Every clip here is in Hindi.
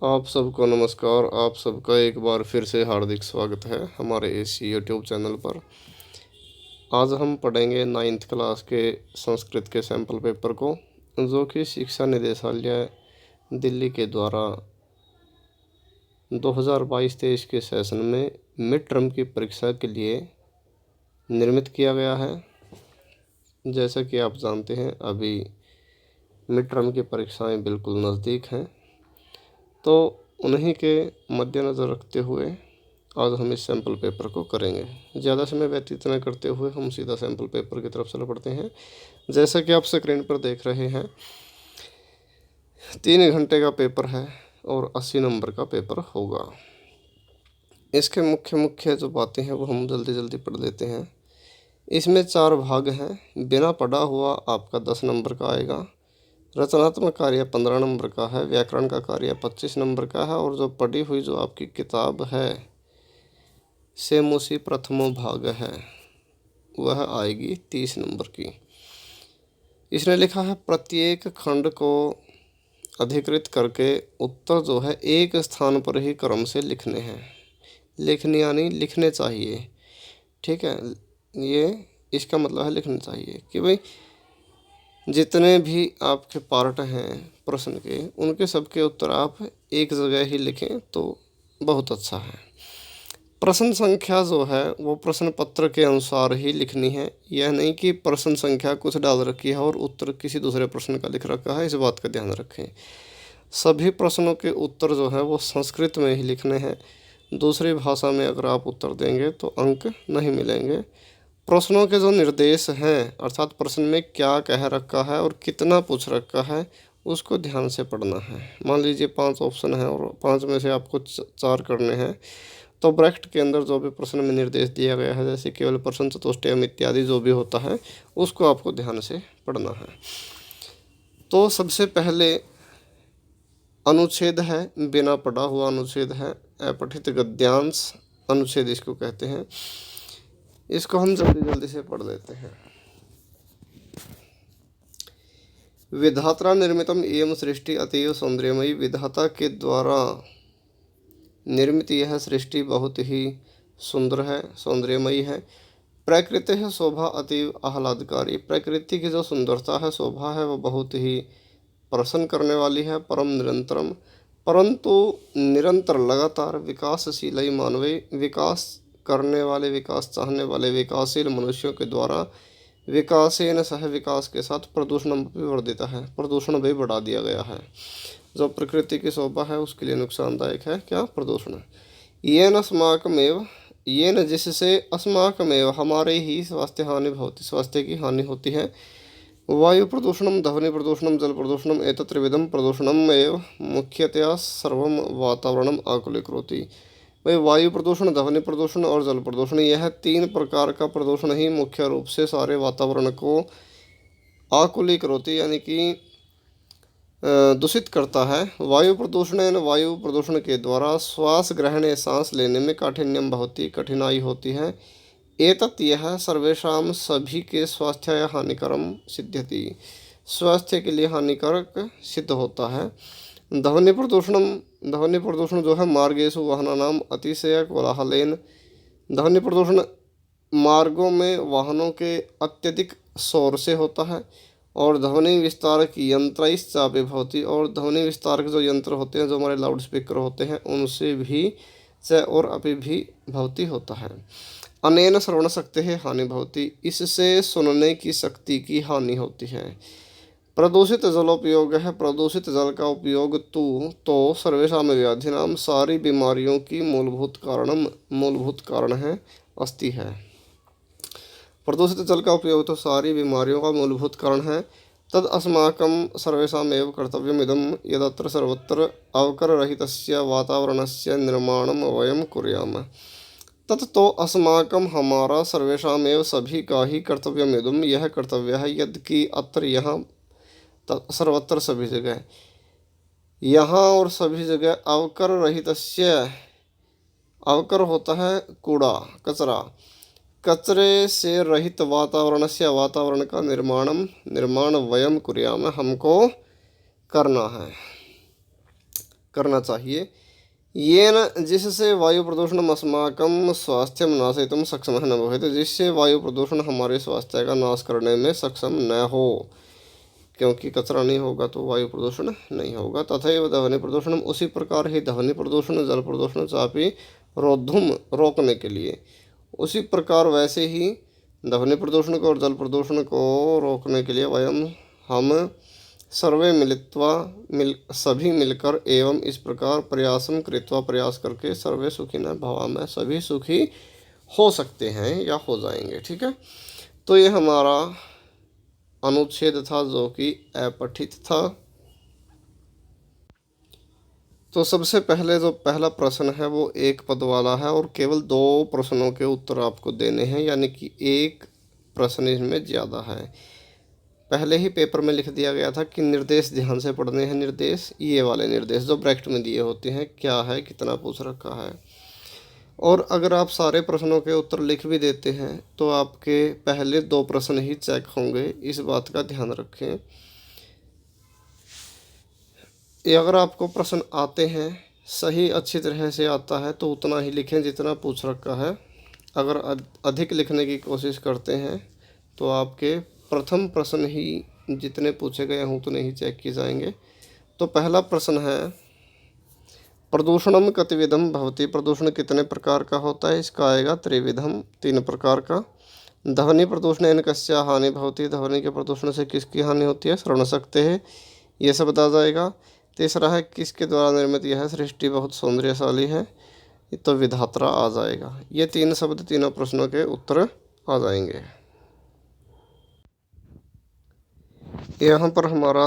आप सबको नमस्कार। आप सबका एक बार फिर से हार्दिक स्वागत है हमारे इस यूट्यूब चैनल पर। आज हम पढ़ेंगे 9th क्लास के संस्कृत के सैम्पल पेपर को, जो कि शिक्षा निदेशालय दिल्ली के द्वारा 2022-23 के सेशन में मिड टर्म की परीक्षा के लिए निर्मित किया गया है। जैसा कि आप जानते हैं, अभी मिड टर्म की परीक्षाएं बिल्कुल नज़दीक हैं, तो उन्हीं के मद्देनज़र रखते हुए आज हम इस सैम्पल पेपर को करेंगे। ज़्यादा समय व्यतीत न करते हुए हम सीधा सैम्पल पेपर की तरफ चल पड़ते हैं। जैसा कि आप स्क्रीन पर देख रहे हैं, 3 घंटे का पेपर है और 80 नंबर का पेपर होगा। इसके मुख्य जो बातें हैं वो हम जल्दी जल्दी पढ़ लेते हैं। इसमें 4 भाग हैं। बिना पढ़ा हुआ आपका 10 नंबर का आएगा, रचनात्मक कार्य 15 नंबर का है, व्याकरण का कार्य 25 नंबर का है, और जो पढ़ी हुई जो आपकी किताब है सेमुसी प्रथमो भाग है, वह आएगी 30 नंबर की। इसने लिखा है प्रत्येक खंड को अधिकृत करके उत्तर जो है एक स्थान पर ही क्रम से लिखने हैं। लिखने यानी लिखने चाहिए, ठीक है। ये इसका मतलब है लिखने चाहिए कि भाई जितने भी आपके पार्ट हैं प्रश्न के, उनके सबके उत्तर आप एक जगह ही लिखें तो बहुत अच्छा है। प्रश्न संख्या जो है वो प्रश्न पत्र के अनुसार ही लिखनी है। यह नहीं कि प्रश्न संख्या कुछ डाल रखी है और उत्तर किसी दूसरे प्रश्न का लिख रखा है, इस बात का ध्यान रखें। सभी प्रश्नों के उत्तर जो है वो संस्कृत में ही लिखने हैं। दूसरी भाषा में अगर आप उत्तर देंगे तो अंक नहीं मिलेंगे। प्रश्नों के जो निर्देश हैं, अर्थात प्रश्न में क्या कह रखा है और कितना पूछ रखा है, उसको ध्यान से पढ़ना है। मान लीजिए 5 ऑप्शन हैं और 5 में से आपको 4 करने हैं, तो ब्रैकेट के अंदर जो भी प्रश्न में निर्देश दिया गया है, जैसे केवल प्रश्न, चतुष्टयम इत्यादि जो भी होता है, उसको आपको ध्यान से पढ़ना है। तो सबसे पहले अनुच्छेद है, बिना पढ़ा हुआ अनुच्छेद है, अपठित गद्यांश अनुच्छेद इसको कहते हैं। इसको हम जल्दी जल्दी से पढ़ लेते हैं। विधात्रा निर्मितम एवं सृष्टि अतीव सौंदर्यमयी। विधाता के द्वारा निर्मित यह सृष्टि बहुत ही सुंदर है, सौंदर्यमयी है। प्रकृति है शोभा अतीव आह्लादकारी। प्रकृति की जो सुंदरता है, शोभा है, वो बहुत ही प्रसन्न करने वाली है। परम निरंतरम, परंतु निरंतर लगातार विकासशील मानवी, विकास करने वाले, विकास चाहने वाले विकासशील मनुष्यों के द्वारा विकासेन सह विकास के साथ प्रदूषण भी वर्धित है, प्रदूषण भी बढ़ा दिया गया है। जो प्रकृति की शोभा है उसके लिए नुकसानदायक है क्या? प्रदूषण। ये न अस्माकमेव, ये न जिससे अस्माकमेव हमारे ही स्वास्थ्य हानि होती, स्वास्थ्य की हानि होती है। वायु प्रदूषणम, ध्वनि प्रदूषणम, जल प्रदूषणम, एतत् त्रिविधम प्रदूषणम एव मुख्यतया सर्वम वातावरणम आकुलीकरोति। भाई वायु प्रदूषण, ध्वनि प्रदूषण और जल प्रदूषण, यह 3 प्रकार का प्रदूषण ही मुख्य रूप से सारे वातावरण को आकुलीकरोति यानी कि दूषित करता है। वायु प्रदूषण यानी वायु प्रदूषण के द्वारा श्वास ग्रहण या सांस लेने में काठिन्यम बहुत ही कठिनाई होती है। एतत् यह सर्वेषां सभी के स्वास्थ्य हानिकरम सिद्ध्यति, स्वास्थ्य के लिए हानिकारक सिद्ध होता है। ध्वनि प्रदूषणम, ध्वनि प्रदूषण जो है मार्गेषु वाहनानाम अतिशय कोलाहलेन, ध्वनि प्रदूषण मार्गों में वाहनों के अत्यधिक शोर से होता है। और ध्वनि विस्तारक यंत्रैश्चापि भवति, और ध्वनि विस्तारक जो यंत्र होते हैं, जो हमारे लाउड स्पीकर होते हैं, उनसे भी च और अपि भी भवति होता है। अनेन श्रवण शक्ति है हानि भवति, इससे सुनने की शक्ति की हानि होती है। प्रदूषित जलोपयोग है, प्रदूषित जल का उपयोग तो सर्वेषां व्याधिनाम, सारी बीमारियों की मूलभूत कारण है, अस्ति है। प्रदूषित जल का उपयोग तो सारी बीमारियों का मूलभूत कारण है। तद अस्माकं सर्वेषाम् एव कर्तव्यमिदं यदत्र सर्वत्र अवकररहितस्य वातावरणस्य निर्माणं वयं कुर्याम। तत् तो अस्माकं हमारा सर्वेषाम् एव सभी का ही कर्तव्यमिदं यह कर्तव्य है, यदि कि अत्र यहाँ सर्वत्र सभी जगह, यहाँ और सभी जगह अवकर रहितस्य, अवकर होता है कूड़ा कचरा, कचरे से रहित वातावरण से, वातावरण का निर्माण वयम कुर्याम, हमको करना है। करना चाहिए। येन जिससे वायु प्रदूषणम् अस्माकं स्वास्थ्यं नाशयितुं सक्षमः न भवेत्, जिससे वायु प्रदूषण हमारे स्वास्थ्य का नाश करने में सक्षम न हो, क्योंकि कचरा नहीं होगा तो वायु प्रदूषण नहीं होगा। तथैव ध्वनि प्रदूषणम, उसी प्रकार ही ध्वनि प्रदूषण, जल प्रदूषण चापि रोद्धुम, रोकने के लिए, उसी प्रकार वैसे ही ध्वनि प्रदूषण को और जल प्रदूषण को रोकने के लिए हम सर्वे मिलित्वा सभी मिलकर एवं इस प्रकार प्रयासम कृत्वा, प्रयास करके सर्वे सुखिनः भवामः, सभी सुखी हो सकते हैं या हो जाएंगे। ठीक है, तो ये हमारा अनुच्छेद था जो कि अपठित था। तो सबसे पहले जो पहला प्रश्न है वो एक पद वाला है और केवल 2 प्रश्नों के उत्तर आपको देने हैं, यानी कि एक प्रश्न इसमें ज़्यादा है। पहले ही पेपर में लिख दिया गया था कि निर्देश ध्यान से पढ़ने हैं। निर्देश, ये वाले निर्देश जो ब्रैकेट में दिए होते हैं, क्या है, कितना पूछ रखा है। और अगर आप सारे प्रश्नों के उत्तर लिख भी देते हैं तो आपके पहले 2 प्रश्न ही चेक होंगे, इस बात का ध्यान रखें। ये अगर आपको प्रश्न आते हैं, सही अच्छी तरह से आता है तो उतना ही लिखें जितना पूछ रखा है। अगर अधिक लिखने की कोशिश करते हैं तो आपके प्रथम प्रश्न ही जितने पूछे गए हैं उतने ही चेक किए जाएंगे। तो पहला प्रश्न है, प्रदूषणम कतिविधम भवति, प्रदूषण कितने प्रकार का होता है। इसका आएगा त्रिविधम, 3 प्रकार का। ध्वनि प्रदूषण कस्या हानि भवति, ध्वनि के प्रदूषण से किसकी हानि होती है। श्रवण सकते हैं, ये सब आ जाएगा। तीसरा है, किसके द्वारा निर्मित यह सृष्टि बहुत सौंदर्यशाली है, तो विधात्रा आ जाएगा। ये 3 शब्द तीनों प्रश्नों के उत्तर आ जाएंगे। यहाँ पर हमारा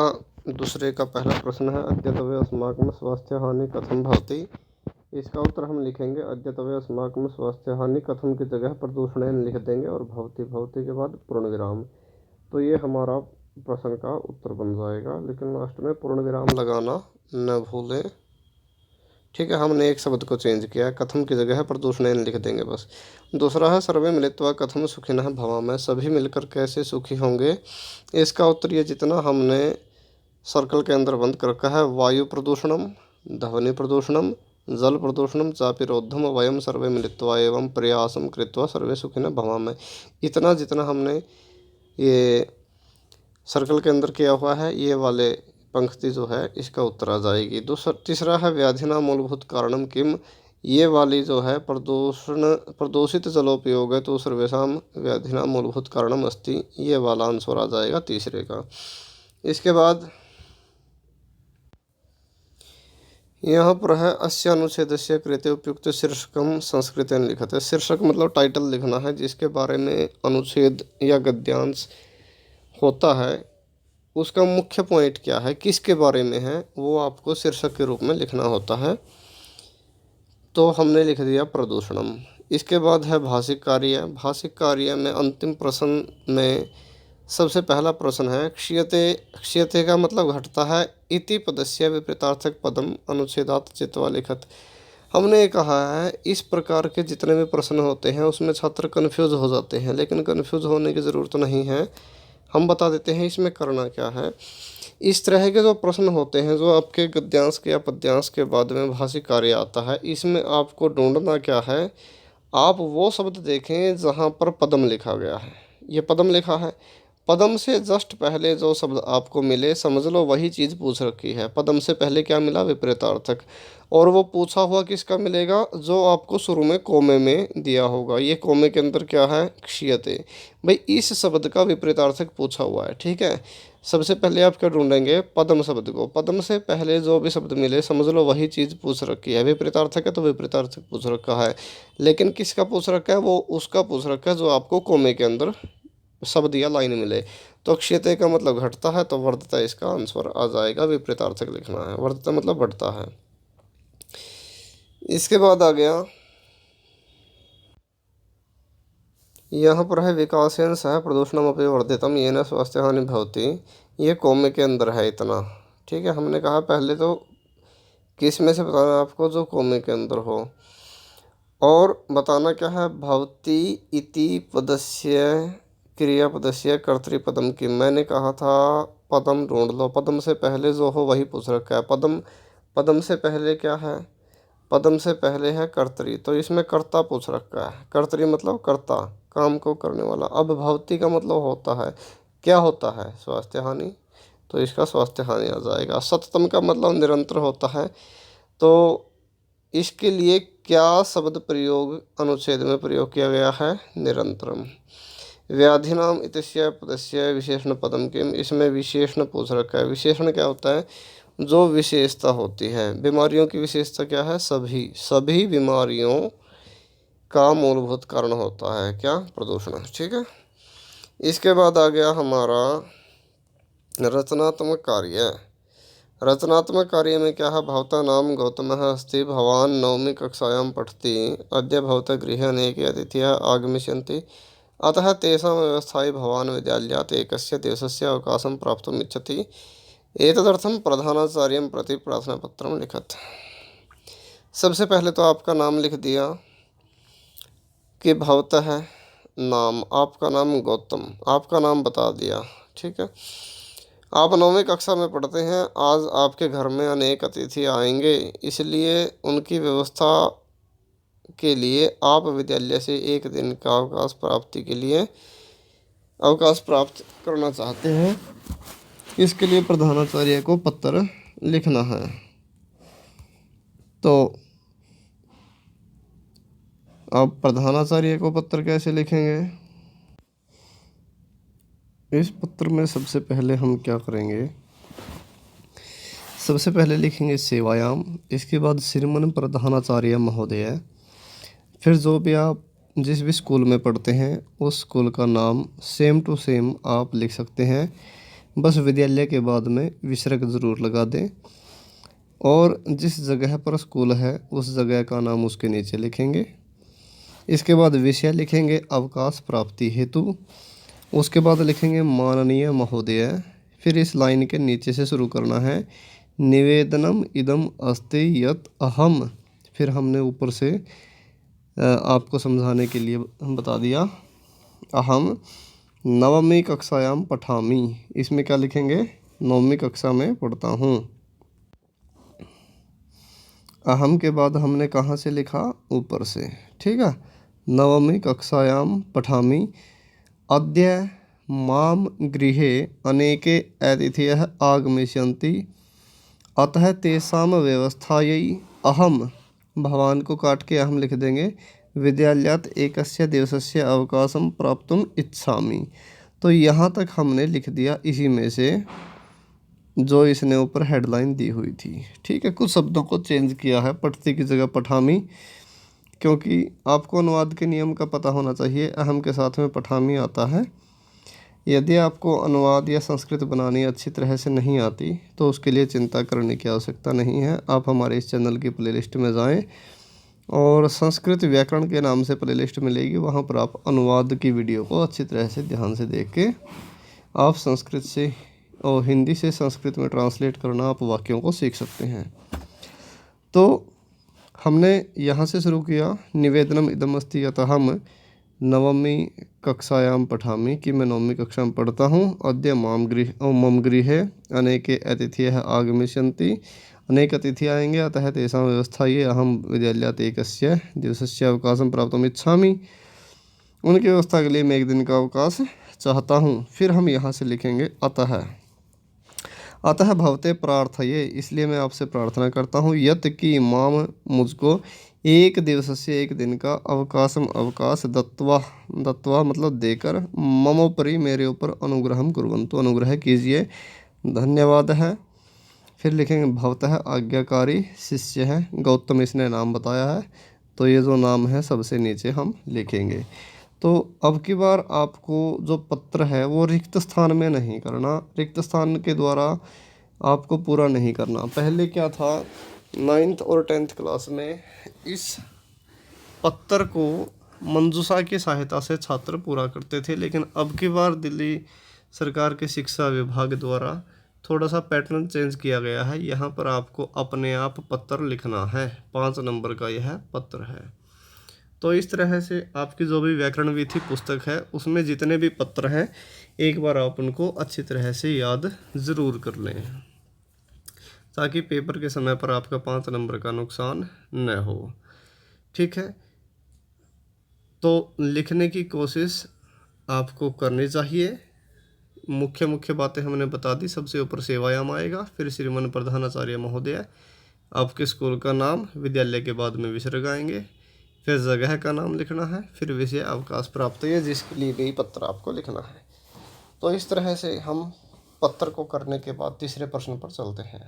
दूसरे का पहला प्रश्न है, अद्यतवे अस्माकं स्वास्थ्य हानि कथम भवति। इसका उत्तर हम लिखेंगे अद्यतवे अस्माकं स्वास्थ्य हानि, कथम की जगह प्रदूषण लिख देंगे और भवति, भवति के बाद पूर्ण विराम। तो ये हमारा प्रश्न का उत्तर बन जाएगा, लेकिन लास्ट में पूर्ण विराम लगाना न भूलें। ठीक है, हमने एक शब्द को चेंज किया, कथम की जगह प्रदूषण लिख देंगे बस। दूसरा है, सर्वे मिलित्वा कथम सुखिनः भवामः, सभी मिलकर कैसे सुखी होंगे। इसका उत्तर ये जितना हमने सर्कल के अंदर बंद कर रखा है, वायु प्रदूषणम, ध्वनि प्रदूषणम, जल प्रदूषणम चापि रोद्धम वयम सर्वे मिलित्वा एवं प्रयासम कृत्वा सर्वे सुखिनः भवामः, इतना जितना हमने ये सर्कल के अंदर किया हुआ है, ये वाले पंक्ति जो है इसका उत्तर आ जाएगी। तीसरा है, व्याधिना मूलभूत कारणम किम, ये वाली जो है प्रदूषित जलोपयोग है तो सर्वेषाम व्याधिना मूलभूत कारणम अस्ति, ये वाला आंसर आ जाएगा तीसरे का। इसके बाद यहाँ पर है, अस्य अनुच्छेदस्य कृते उपयुक्त शीर्षकम संस्कृतेन लिखते। शीर्षक मतलब टाइटल लिखना है, जिसके बारे में अनुच्छेद या गद्यांश होता है उसका मुख्य पॉइंट क्या है, किसके बारे में है, वो आपको शीर्षक के रूप में लिखना होता है। तो हमने लिख दिया प्रदूषणम। इसके बाद है भाषिक कार्य। भाषिक कार्य में अंतिम प्रश्न में सबसे पहला प्रश्न है, क्षीयते, क्षीयते का मतलब घटता है, इति पदस्य विपरीतार्थक पदम अनुच्छेदात् चित्वा लिखत। हमने कहा है इस प्रकार के जितने भी प्रश्न होते हैं उसमें छात्र कन्फ्यूज़ हो जाते हैं, लेकिन कन्फ्यूज़ होने की ज़रूरत नहीं है, हम बता देते हैं इसमें करना क्या है। इस तरह के जो प्रश्न होते हैं जो आपके गद्यांश के या पद्यांश के बाद में भाषिक कार्य आता है, इसमें आपको ढूंढना क्या है, आप वो शब्द देखें जहाँ पर पदम लिखा गया है। ये पदम लिखा है, पदम से जस्ट पहले जो शब्द आपको मिले समझ लो वही चीज़ पूछ रखी है। पदम से पहले क्या मिला, विपरीतार्थक, और वो पूछा हुआ किसका मिलेगा, जो आपको शुरू में कोमे में दिया होगा। ये कोमे के अंदर क्या है, क्षीयते, भाई इस शब्द का विपरीतार्थक पूछा हुआ है। ठीक है, सबसे पहले आप क्या ढूंढेंगे, पदम शब्द को। पदम से पहले जो भी शब्द मिले समझ लो वही चीज़ पूछ रखी है। विपरीतार्थक है तो विपरीतार्थक पूछ रखा है, लेकिन किसका पूछ रखा है, वो उसका पूछ रखा है जो आपको कोमे के अंदर शब्द या लाइन मिले। तो क्षीयते का मतलब घटता है, तो वर्धता इसका आंसर आ जाएगा, विपरीतार्थक लिखना है। वर्धता मतलब बढ़ता है। इसके बाद आ गया, यहाँ पर है, विकासेन सह प्रदूषणमपि वर्धितम येन स्वास्थ्य हानि भवति। ये कोमे के अंदर है इतना। ठीक है, हमने कहा पहले तो किस में से बताना आपको, जो कोमे के अंदर हो, और बताना क्या है, भवति इति पदस्य क्रियापदस्य कर्तृपदम की। मैंने कहा था पदम ढूंढ लो, पदम से पहले जो हो वही पूछ रखा है। पदम पदम से पहले क्या है? पदम से पहले है कर्तरी, तो इसमें कर्ता पूछ रखा है। कर्तरी मतलब कर्ता, काम को करने वाला। अब भवती का मतलब होता है, क्या होता है? स्वास्थ्य हानि, तो इसका स्वास्थ्य हानि आ जाएगा। सततम का मतलब निरंतर होता है, तो इसके लिए क्या शब्द प्रयोग अनुच्छेद में प्रयोग किया गया है? निरंतरम। व्याधिनाम इत्यस्य पदस्य विशेषण पदम किम, इसमें विशेषण पूछ रखा है। विशेषण क्या होता है? जो विशेषता होती है। बीमारियों की विशेषता क्या है? सभी सभी बीमारियों का मूलभूत कारण होता है क्या? प्रदूषण। ठीक है। इसके बाद आ गया हमारा रचनात्मक कार्य। रचनात्मक कार्य में क्या है? भवता नाम गौतमः अस्ति, भवान नवमी कक्षायां पठति, अद्य भवतः गृहे अनेके अतिथयः आगमिष्यन्ति, अतः तेषां व्यवस्थायै भवान् विद्यालयात् एकस्य दिवसस्य अवकाशं प्राप्तुम् इच्छति, एतदर्थं प्रधानाचार्यं प्रति प्रार्थनापत्रं लिखत। सबसे पहले तो आपका नाम लिख दिया कि भवतः है नाम, आपका नाम गौतम, आपका नाम बता दिया। ठीक है। आप 9वीं कक्षा में पढ़ते हैं। आज आपके घर में अनेक अतिथि आएंगे, इसलिए उनकी व्यवस्था के लिए आप विद्यालय से एक दिन का अवकाश प्राप्त करना चाहते हैं। इसके लिए प्रधानाचार्य को पत्र लिखना है। तो आप प्रधानाचार्य को पत्र कैसे लिखेंगे? इस पत्र में सबसे पहले हम क्या करेंगे? सबसे पहले लिखेंगे सेवायाम, इसके बाद श्रीमन प्रधानाचार्य महोदय। फिर जो भी आप जिस भी स्कूल में पढ़ते हैं उस स्कूल का नाम सेम टू सेम आप लिख सकते हैं, बस विद्यालय के बाद में विसर्ग ज़रूर लगा दें, और जिस जगह पर स्कूल है उस जगह का नाम उसके नीचे लिखेंगे। इसके बाद विषय लिखेंगे अवकाश प्राप्ति हेतु। उसके बाद लिखेंगे माननीय महोदय। फिर इस लाइन के नीचे से शुरू करना है, निवेदनम इदम अस्ति यत् अहम। फिर हमने ऊपर से आपको समझाने के लिए बता दिया, अहम नवमी कक्षायाम पठामि। इसमें क्या लिखेंगे? 9वीं कक्षा में पढ़ता हूँ। अहम के बाद हमने कहाँ से लिखा? ऊपर से। ठीक है। नवमी कक्षायाम पठामि, अद्य माम गृहे अनेके अतिथयः आगमिष्यन्ति, अतः तेषां व्यवस्थायै अहम, भवान को काट के अहम लिख देंगे, विद्यालयात् एकस्य दिवसस्य अवकाशं प्राप्तुम् इच्छामि। तो यहाँ तक हमने लिख दिया इसी में से जो इसने ऊपर हेडलाइन दी हुई थी। ठीक है। कुछ शब्दों को चेंज किया है, पठती की जगह पठामी, क्योंकि आपको अनुवाद के नियम का पता होना चाहिए। अहम के साथ में पठामी आता है। यदि आपको अनुवाद या संस्कृत बनानी अच्छी तरह से नहीं आती तो उसके लिए चिंता करने की आवश्यकता नहीं है। आप हमारे इस चैनल की प्लेलिस्ट में जाएं और संस्कृत व्याकरण के नाम से प्लेलिस्ट मिलेगी, वहां पर आप अनुवाद की वीडियो को अच्छी तरह से ध्यान से देख के आप संस्कृत से और हिंदी से संस्कृत में ट्रांसलेट करना, आप वाक्यों को सीख सकते हैं। तो हमने यहाँ से शुरू किया, निवेदनम इदम अस्ति यत् अहम नवमी कक्षायां पठामि, कि मैं 9वीं कक्षा में पढ़ता हूँ। अद्य मम गृहे अनेके अतिथयः आगमिष्यन्ति, अनेक अतिथि आएंगे, अतः तेषां व्यवस्थायै अहम विद्यालयात् एकस्य दिवसस्य अवकाशं प्राप्तुम् इच्छामि, उनकी व्यवस्था के लिए मैं एक दिन का अवकाश चाहता हूँ। फिर हम यहाँ से लिखेंगे अतः भवते प्रार्थये, इसलिए मैं आपसे प्रार्थना करता हूँ, यत् कि माम, मुझको, एक दिवसस्य एक दिन का अवकाश दत्वा मतलब देकर, ममोपरि मेरे ऊपर अनुग्रहम कुर्वन्तु, अनुग्रह कीजिए, धन्यवाद है। फिर लिखेंगे भवतः आज्ञाकारी शिष्य है, गौतम इसने नाम बताया है, तो ये जो नाम है सबसे नीचे हम लिखेंगे। तो अब की बार आपको जो पत्र है वो रिक्त स्थान में नहीं करना, रिक्त स्थान के द्वारा आपको पूरा नहीं करना। पहले क्या था, 9th और 10th क्लास में इस पत्र को मंजूषा की सहायता से छात्र पूरा करते थे, लेकिन अब की बार दिल्ली सरकार के शिक्षा विभाग द्वारा थोड़ा सा पैटर्न चेंज किया गया है। यहाँ पर आपको अपने आप पत्र लिखना है, 5 नंबर का यह पत्र है। तो इस तरह से आपकी जो भी व्याकरण विधि पुस्तक है उसमें जितने भी पत्र हैं एक बार आप उनको अच्छी तरह से याद ज़रूर कर लें। ताकि पेपर के समय पर आपका 5 नंबर का नुकसान न हो। ठीक है, तो लिखने की कोशिश आपको करनी चाहिए। मुख्य मुख्य बातें हमने बता दी। सबसे ऊपर सेवायाम आएगा, फिर श्रीमान प्रधानाचार्य महोदय, आपके स्कूल का नाम, विद्यालय के बाद में विसर्ग आएंगे, फिर जगह का नाम लिखना है, फिर विषय अवकाश प्राप्त है जिसके लिए भी पत्र आपको लिखना है। तो इस तरह से हम पत्र को करने के बाद तीसरे प्रश्न पर चलते हैं।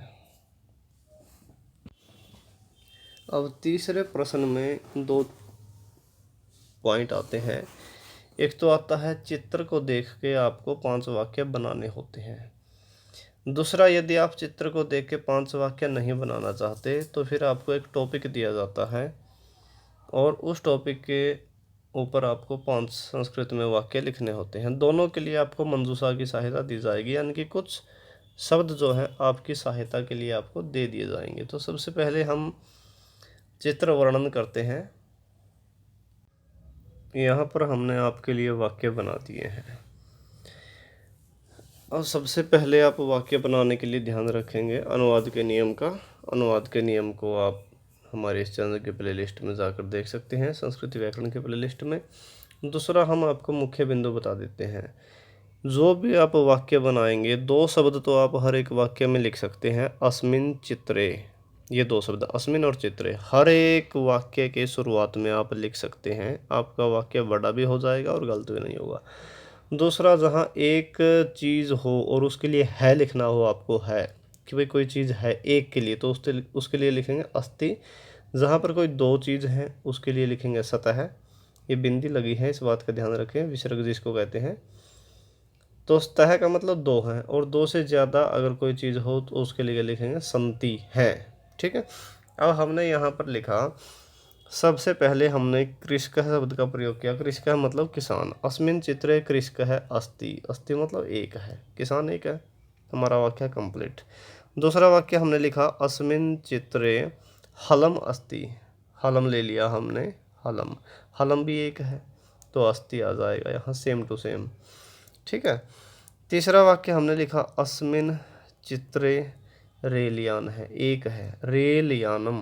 अब तीसरे प्रश्न में 2 पॉइंट आते हैं। एक तो आता है चित्र को देख के आपको 5 वाक्य बनाने होते हैं। दूसरा, यदि आप चित्र को देख के 5 वाक्य नहीं बनाना चाहते तो फिर आपको एक टॉपिक दिया जाता है और उस टॉपिक के ऊपर आपको 5 संस्कृत में वाक्य लिखने होते हैं। दोनों के लिए आपको मंजूषा की सहायता दी जाएगी, यानी कि कुछ शब्द जो है आपकी सहायता के लिए आपको दे दिए जाएंगे। तो सबसे पहले हम चित्र वर्णन करते हैं। यहाँ पर हमने आपके लिए वाक्य बना दिए हैं। और सबसे पहले आप वाक्य बनाने के लिए ध्यान रखेंगे अनुवाद के नियम का। अनुवाद के नियम को आप हमारे इस चैनल के प्लेलिस्ट में जाकर देख सकते हैं, संस्कृत व्याकरण के प्लेलिस्ट में। दूसरा, हम आपको मुख्य बिंदु बता देते हैं। जो भी आप वाक्य बनाएंगे, 2 शब्द तो आप हर एक वाक्य में लिख सकते हैं, अस्मिन चित्रे। ये 2 शब्द अस्मिन और चित्रे हर एक वाक्य के शुरुआत में आप लिख सकते हैं। आपका वाक्य बड़ा भी हो जाएगा और गलत भी नहीं होगा। दूसरा, जहाँ एक चीज़ हो और उसके लिए है लिखना हो, आपको है कि भाई कोई चीज़ है एक के लिए, तो उसके लिए लिखेंगे अस्ति। जहाँ पर कोई 2 चीज़ हैं उसके लिए लिखेंगे सतह। ये बिंदी लगी है, इस बात का ध्यान रखें, विसर्ग जिसको कहते हैं। तो सतह का मतलब 2 है, और 2 से ज़्यादा अगर कोई चीज़ हो तो उसके लिए लिखेंगे संति है। ठीक है, अब हमने यहाँ पर लिखा, सबसे पहले हमने कृषक शब्द का प्रयोग किया। कृषक मतलब किसान। अस्मिन चित्रे कृषक है अस्ति। अस्ति मतलब एक है, किसान एक है। हमारा वाक्य कंप्लीट। दूसरा वाक्य हमने लिखा, अस्मिन चित्रे हलम अस्ति। हलम ले लिया हमने, हलम। हलम भी एक है तो अस्ति आ जाएगा यहाँ, सेम टू सेम। ठीक है, तीसरा वाक्य हमने लिखा, अस्मिन चित्रे रेलयान है, एक है। रेलयानम,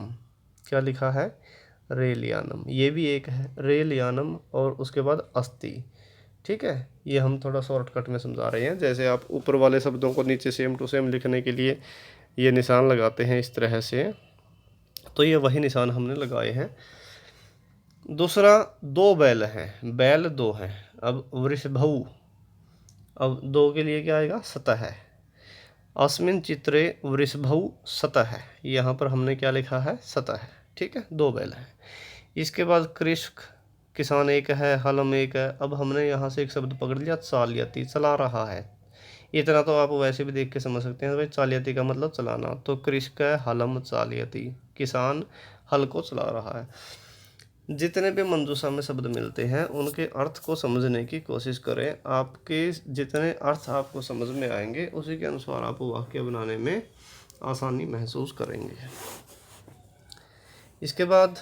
क्या लिखा है, रेलयानम, ये भी एक है, रेलयानम, और उसके बाद अस्ति। ठीक है, ये हम थोड़ा शॉर्टकट में समझा रहे हैं। जैसे आप ऊपर वाले शब्दों को नीचे सेम टू सेम लिखने के लिए ये निशान लगाते हैं इस तरह से, तो ये वही निशान हमने लगाए हैं। दूसरा, 2 बैल हैं, बैल 2 हैं। अब वृषभऊ, अब 2 के लिए क्या आएगा, सतह है। अस्मिन चित्रे वृषभऊ सतह है, यहाँ पर हमने क्या लिखा है, सतह है। ठीक है, 2 बैल हैं। इसके बाद कृषक, किसान एक है, हलम एक है। अब हमने यहाँ से एक शब्द पकड़ लिया, चालयति, चला रहा है। इतना तो आप वैसे भी देख के समझ सकते हैं भाई, चालयति का मतलब चलाना। तो कृषक है, हलम चालयति, किसान हल को चला रहा है। जितने भी मंजूषा में शब्द मिलते हैं उनके अर्थ को समझने की कोशिश करें। आपके जितने अर्थ आपको समझ में आएंगे उसी के अनुसार आप वाक्य बनाने में आसानी महसूस करेंगे। इसके बाद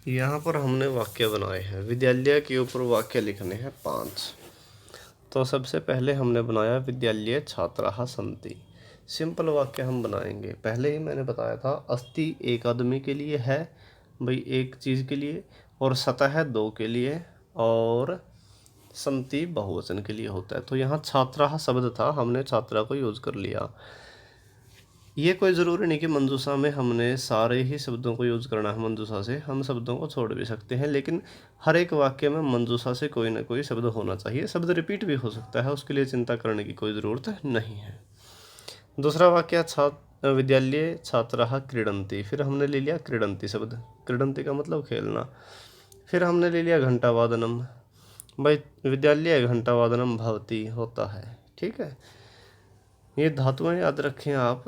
यहाँ पर हमने वाक्य बनाए हैं, विद्यालय के ऊपर वाक्य लिखने हैं 5। तो सबसे पहले हमने बनाया, विद्यालय छात्राः सन्ति। सिंपल वाक्य हम बनाएंगे। पहले ही मैंने बताया था, अस्ति एक आदमी के लिए है, भाई एक चीज़ के लिए, और सतह 2 के लिए, और सन्ति बहुवचन के लिए होता है। तो यहाँ छात्राः शब्द था, हमने छात्रा को यूज कर लिया। ये कोई ज़रूरी नहीं कि मंजूषा में हमने सारे ही शब्दों को यूज़ करना है। मंजूषा से हम शब्दों को छोड़ भी सकते हैं, लेकिन हर एक वाक्य में मंजूषा से कोई ना कोई शब्द होना चाहिए। शब्द रिपीट भी हो सकता है, उसके लिए चिंता करने की कोई ज़रूरत नहीं है। दूसरा वाक्य, विद्यालय छात्राः क्रीडन्ति। फिर हमने ले लिया क्रीडन्ति शब्द, क्रीडन्ति का मतलब खेलना। फिर हमने ले लिया घंटावादनम, भाई विद्यालय घंटावादनम भवति, होता है। ठीक है, ये धातुएं याद रखें आप।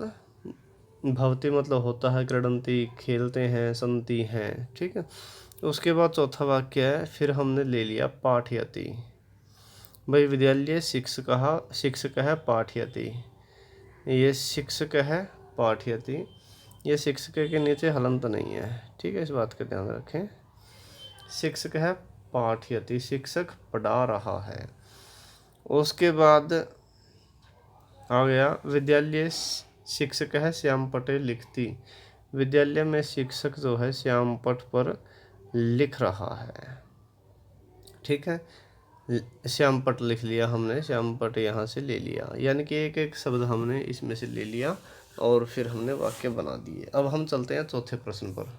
भवती मतलब होता है, क्रीडन्ति खेलते हैं, संति हैं। ठीक है, उसके बाद चौथा वाक्य है, फिर हमने ले लिया पाठयति। भाई विद्यालय शिक्षक है पाठयति, ये शिक्षक है पाठयति, ये शिक्षक के नीचे हलंत नहीं है। ठीक है, इस बात का ध्यान रखें। शिक्षक है पाठयति, शिक्षक पढ़ा रहा है। उसके बाद आ गया विद्यालय शिक्षक है श्याम पटेल लिखती। विद्यालय में शिक्षक जो है श्याम पट पर लिख रहा है। ठीक है, श्याम पट लिख लिया हमने, श्याम पट यहाँ से ले लिया, यानी कि एक एक शब्द हमने इसमें से ले लिया और फिर हमने वाक्य बना दिए। अब हम चलते हैं चौथे प्रश्न पर।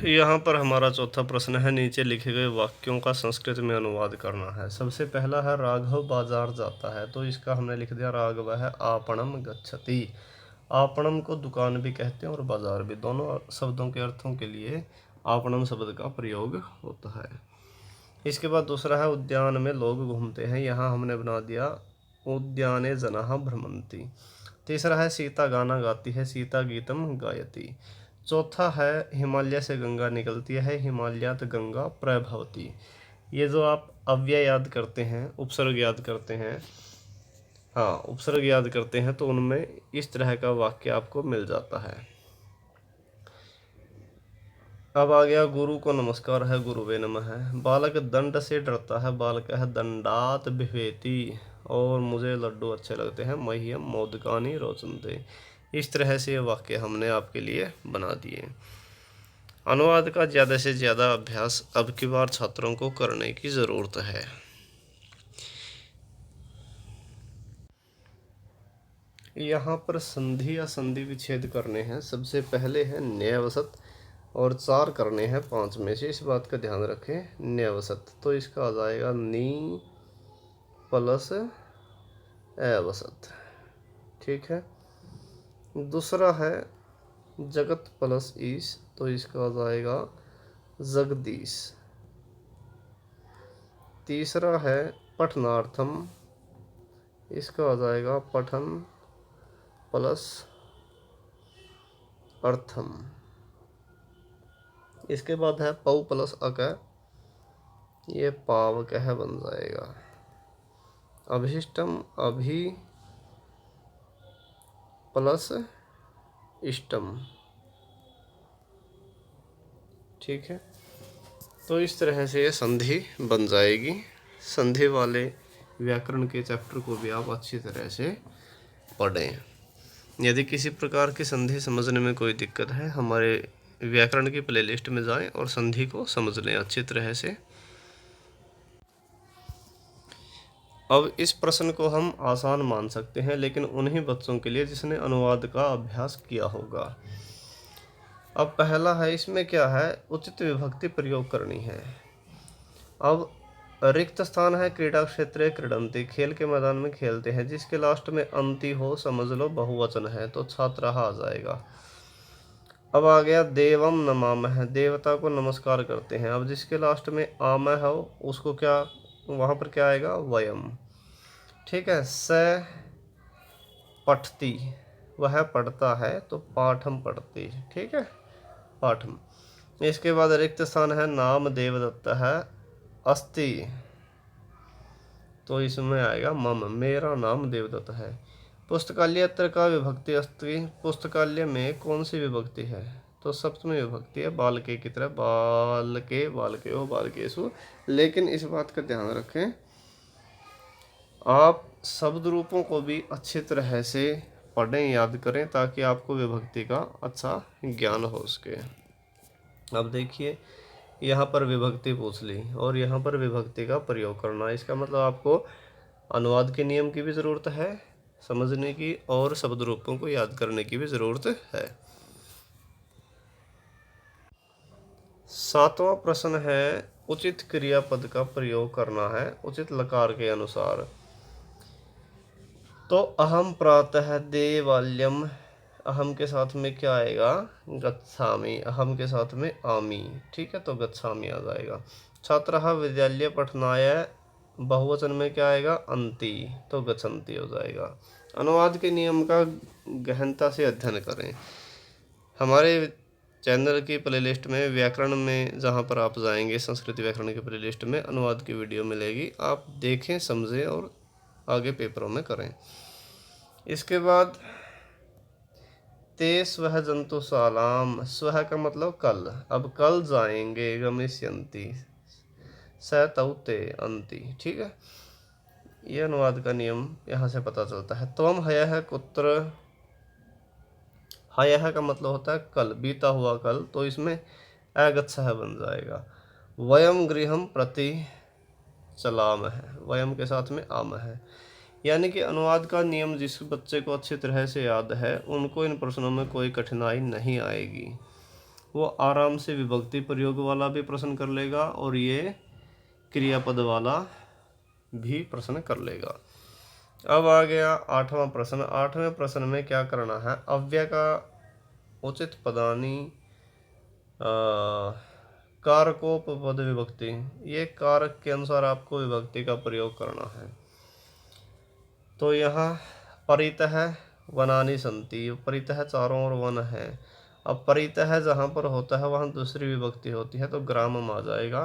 यहाँ पर हमारा चौथा प्रश्न है, नीचे लिखे गए वाक्यों का संस्कृत में अनुवाद करना है। सबसे पहला है राघव बाजार जाता है, तो इसका हमने लिख दिया राघव है आपणम गच्छति। आपणम को दुकान भी कहते हैं और बाजार भी, दोनों शब्दों के अर्थों के लिए आपणम शब्द का प्रयोग होता है। इसके बाद दूसरा है उद्यान में लोग घूमते हैं, यहाँ हमने बना दिया उद्याने जनाः भ्रमन्ति। तीसरा है सीता गाना गाती है, सीता गीतम गायति। चौथा है हिमालय से गंगा निकलती है, हिमालयात गंगा प्रभवती। ये जो आप अव्यय याद करते हैं, उपसर्ग याद करते हैं, हाँ उपसर्ग याद करते हैं, तो उनमें इस तरह का वाक्य आपको मिल जाता है। अब आ गया गुरु को नमस्कार है, गुरुवे नमः है। बालक दंड से डरता है, बालक है दंडात बिभेति। और मुझे लड्डू अच्छे लगते हैं, मह्यम मोदकानि रोचन्ते। इस तरह से ये वाक्य हमने आपके लिए बना दिए। अनुवाद का ज़्यादा से ज़्यादा अभ्यास अब की बार छात्रों को करने की ज़रूरत है। यहाँ पर संधि या संधि विच्छेद करने हैं। सबसे पहले है न्यायवसत और 4 करने हैं 5 में से, इस बात का ध्यान रखें। न्यायवसत तो इसका आ जाएगा नी प्लस अवसत। ठीक है, दूसरा है जगत प्लस ईश, तो इसका आ जाएगा जगदीश। तीसरा है पठनार्थम, इसका आ जाएगा पठन प्लस अर्थम। इसके बाद है पौ प्लस अक, ये पाव कह बन जाएगा। अभिष्टम अभि प्लस इष्टम। ठीक है, तो इस तरह से ये संधि बन जाएगी। संधि वाले व्याकरण के चैप्टर को भी आप अच्छी तरह से पढ़ें। यदि किसी प्रकार की संधि समझने में कोई दिक्कत है, हमारे व्याकरण की प्लेलिस्ट में जाएं और संधि को समझ लें अच्छी तरह से। अब इस प्रश्न को हम आसान मान सकते हैं, लेकिन उन्हीं बच्चों के लिए जिसने अनुवाद का अभ्यास किया होगा। अब पहला है, इसमें क्या है, उचित विभक्ति प्रयोग करनी है। अब रिक्त स्थान है क्रीड़ा क्षेत्र क्रीडंती, खेल के मैदान में खेलते हैं, जिसके लास्ट में अंति हो समझ लो बहुवचन है, तो छात्रः आ जाएगा। अब आ गया देवम नमामः, देवता को नमस्कार करते हैं। अब जिसके लास्ट में आम हो उसको क्या, वहाँ पर क्या आएगा, वयम। ठीक है, स पठती, वह पढ़ता है, तो पाठम पढ़ती। ठीक है, पाठम। इसके बाद रिक्त स्थान है नाम देवदत्त है अस्ति, तो इसमें आएगा मम, मेरा नाम देवदत्त है। पुस्तकालयत्र का विभक्ति अस्ति, पुस्तकालय में कौन सी विभक्ति है, तो सप्तमी विभक्ति है, बालके की तरह, बालके बालकेयो बालकेषु। लेकिन इस बात का ध्यान रखें, आप शब्द रूपों को भी अच्छी तरह से पढ़ें, याद करें, ताकि आपको विभक्ति का अच्छा ज्ञान हो सके। अब देखिए, यहाँ पर विभक्ति पूछ ली और यहाँ पर विभक्ति का प्रयोग करना, इसका मतलब आपको अनुवाद के नियम की भी ज़रूरत है समझने की, और शब्द रूपों को याद करने की भी ज़रूरत है। 7वां प्रश्न है, उचित क्रियापद का प्रयोग करना है उचित लकार के अनुसार। तो अहम प्रातः देवालयम, अहम के साथ में क्या आएगा, गच्छामि, अहम के साथ में आमी। ठीक है, तो गच्छामि आ जाएगा। छात्रः विद्यालय पठनाय, बहुवचन में क्या आएगा, अंति, तो गच्छन्ति हो जाएगा। अनुवाद के नियम का गहनता से अध्ययन करें। हमारे चैनल की प्लेलिस्ट में व्याकरण में जहाँ पर आप जाएंगे, संस्कृत व्याकरण की प्लेलिस्ट में अनुवाद की वीडियो मिलेगी, आप देखें, समझें और आगे पेपरों में करें। इसके बाद ते स्वः जंतुशालाम, स्वः का मतलब कल, अब कल जाएंगे, गमिष्यन्ति, स तौ ते अंति। ठीक है, ये अनुवाद का नियम यहाँ से पता चलता है। त्वम हयः कुत्र, हयः का मतलब होता है कल, बीता हुआ कल, तो इसमें अगच्छः बन जाएगा। वयम गृहम प्रति चलामः, वयम के साथ में आम है। यानी कि अनुवाद का नियम जिस बच्चे को अच्छी तरह से याद है उनको इन प्रश्नों में कोई कठिनाई नहीं आएगी। वो आराम से विभक्ति प्रयोग वाला भी प्रश्न कर लेगा और ये क्रियापद वाला भी प्रश्न कर लेगा। अब आ गया 8वां प्रश्न। 8वें प्रश्न में क्या करना है, अव्यय का उचित पदानी कारकोपपद विभक्ति, ये कारक के अनुसार आपको विभक्ति का प्रयोग करना है। तो यहाँ परितः वनानि सन्ति, परितः चारों ओर वन है। अब परितः जहाँ पर होता है वहाँ दूसरी विभक्ति होती है तो ग्रामम आ जाएगा।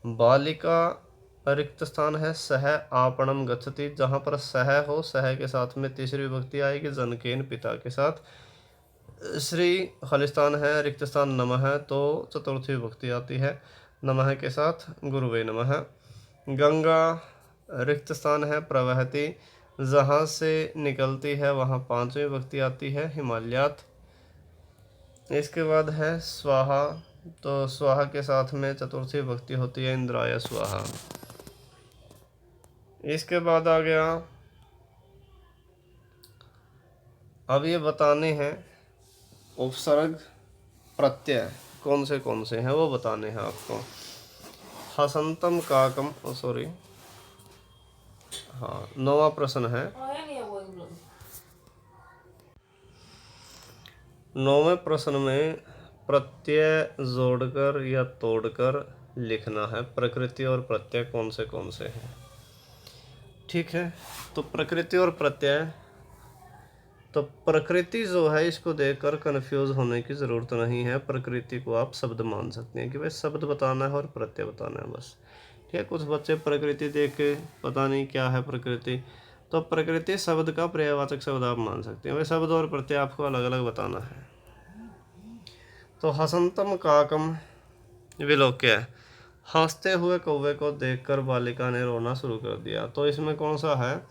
बालिका रिक्त स्थान है, सह आपणम गच्छति, जहाँ पर सह हो सह के साथ में तीसरी विभक्ति आएगी जनकेन पिता के साथ। श्री खालिस्तान है, रिक्त स्थान नमः है तो चतुर्थी विभक्ति आती है नमः के साथ गुरुवे नमः। गंगा रिक्त स्थान है, प्रवहति, जहाँ से निकलती है वहाँ पांचवी विभक्ति आती है हिमालयात। इसके बाद है स्वाहा, तो स्वाहा के साथ में चतुर्थी विभक्ति होती है इंद्राय स्वाहा। इसके बाद आ गया, अब ये बताने हैं उपसर्ग प्रत्यय कौन से हैं वो बताने हैं आपको। हसंतम काकम, सॉरी हाँ 9वां प्रश्न है। 9वें प्रश्न में प्रत्यय जोड़कर या तोड़कर लिखना है, प्रकृति और प्रत्यय कौन से हैं। ठीक है, तो प्रकृति और प्रत्यय, तो प्रकृति जो है इसको देखकर कंफ्यूज होने की ज़रूरत नहीं है। प्रकृति को आप शब्द मान सकते हैं कि भाई शब्द बताना है और प्रत्यय बताना है बस। ठीक है, कुछ बच्चे प्रकृति देख के पता नहीं क्या है प्रकृति, तो प्रकृति शब्द का पर्यायवाचक शब्द आप मान सकते हैं। भाई शब्द और प्रत्यय आपको अलग अलग बताना है। तो हसंतम काकम विलोक्य, हंसते हुए कौवे को देखकर बालिका ने रोना शुरू कर दिया। तो इसमें कौन सा है,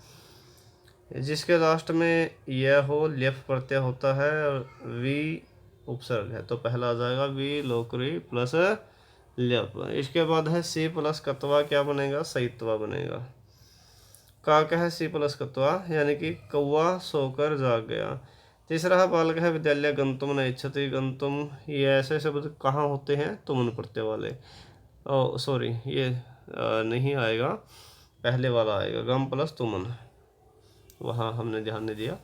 जिसके लास्ट में यह हो लेफ प्रत्यय होता है और वी उपसर्ग है तो पहला आ जाएगा वी लोकरी प्लस लेप। इसके बाद है सी प्लस कत्वा, क्या बनेगा सहित्वा बनेगा। काक है सी प्लस कत्वा यानी कि कौवा सोकर जाग गया। तीसरा है बालक है विद्यालय गंतुम न इच्छति, गंतुम ये ऐसे शब्द कहाँ होते हैं तुमन प्रत्यय वाले, सॉरी ये नहीं आएगा, पहले वाला आएगा गम प्लस तुमन, वहाँ हमने ध्यान नहीं दिया।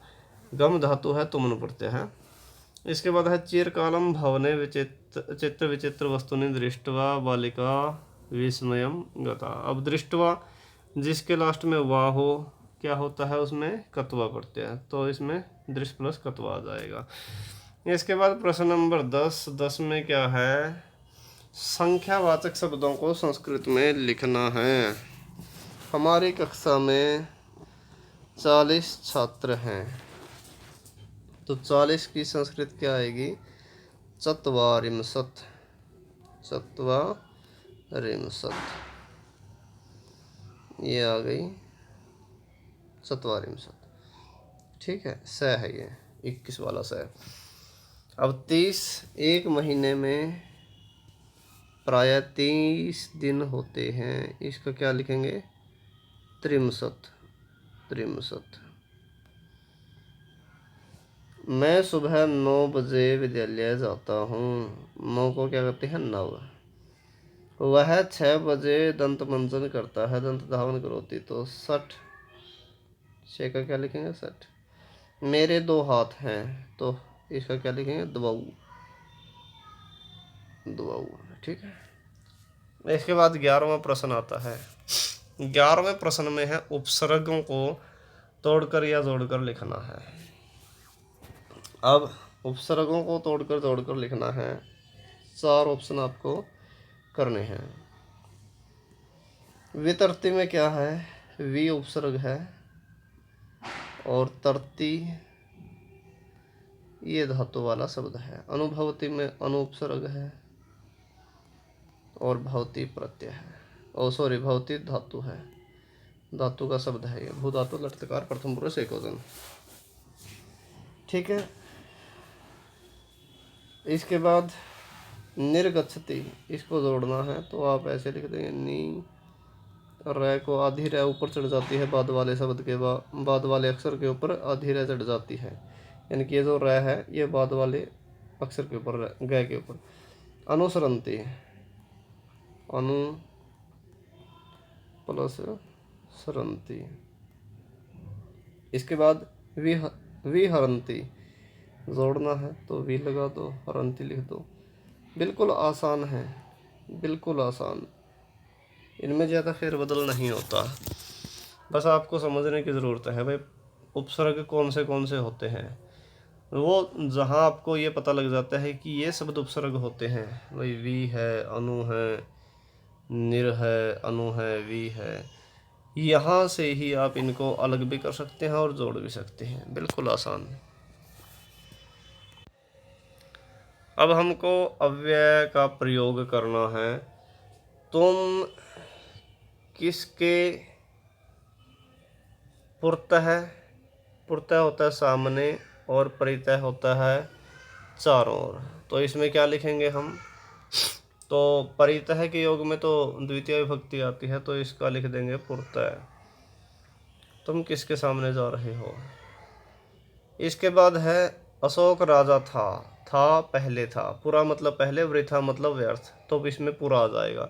गम धातु है तुमन प्रत्यय है। इसके बाद है चिरकालम भवने चित्र विचित्र वस्तुनि दृष्टवा बालिका विस्मयम गता। अब दृष्टवा जिसके लास्ट में वाह हो क्या होता है उसमें कत्वा प्रत्यय है तो इसमें दृष्ट प्लस कत्वा आ जाएगा। इसके बाद प्रश्न नंबर 10 में क्या है, संख्यावाचक शब्दों को संस्कृत में लिखना है। हमारी कक्षा में 40 छात्र हैं तो 40 की संस्कृत क्या आएगी, चत्वारिंशत्, ये आ गई चत्वारिंशत्। ठीक है, स है ये 21 वाला स। अब 30 एक महीने में प्रायः 30 दिन होते हैं, इसका क्या लिखेंगे त्रिंशत्। मैं सुबह 9 बजे विद्यालय जाता हूँ, 9 को क्या कहते हैं 9। वह 6 बजे दंत मंजन करता है, दंत धावन करोती तो 60, 6 का क्या लिखेंगे 60। मेरे 2 हाथ हैं तो इसका क्या लिखेंगे दवाऊ। ठीक है। इसके बाद 11वां प्रश्न आता है। 11वें प्रश्न में है उपसर्गों को तोड़कर या जोड़कर लिखना है। अब उपसर्गों को तोड़कर लिखना है, 4 ऑप्शन आपको करने हैं। वितरती में क्या है, वी उपसर्ग है और तरती ये धातु वाला शब्द है। अनुभवती में अनुपसर्ग है और भवती प्रत्यय है, भवती धातु है। धातु का शब्द है ये, भू धातु लट्लकार प्रथम पुरुष एकवचन। ठीक है। इसके बाद निर्गच्छति, इसको जोड़ना है तो आप ऐसे लिख देंगे नी रै को आधी रै ऊपर चढ़ जाती है बाद वाले शब्द के बाद वाले अक्षर के ऊपर आधी रै चढ़ जाती है, यानी कि ये जो रै है ये बाद वाले अक्षर के ऊपर गै के ऊपर। अनुसरंती, अनु प्लस सरंती। इसके बाद विहरंती जोड़ना है तो वी लगा दो, हरंती लिख दो। बिल्कुल आसान है, बिल्कुल आसान, इनमें ज़्यादा फेरबदल नहीं होता, बस आपको समझने की ज़रूरत है भाई उपसर्ग कौन से होते हैं। वो जहाँ आपको ये पता लग जाता है कि ये शब्द उपसर्ग होते हैं, भाई वी है, अनु है, निर है, अनु है, वी है, यहाँ से ही आप इनको अलग भी कर सकते हैं और जोड़ भी सकते हैं, बिल्कुल आसान। अब हमको अव्यय का प्रयोग करना है। तुम किसके पुरतः, पुरतः होता है सामने और परितः होता है चारों ओर, तो इसमें क्या लिखेंगे हम, तो परितः के योग में तो द्वितीय विभक्ति आती है तो इसका लिख देंगे पुरतः। तुम किसके सामने जा रहे हो। इसके बाद है अशोक राजा था पहले था, पूरा मतलब पहले, वृथा मतलब व्यर्थ, तो इसमें पूरा आ जाएगा।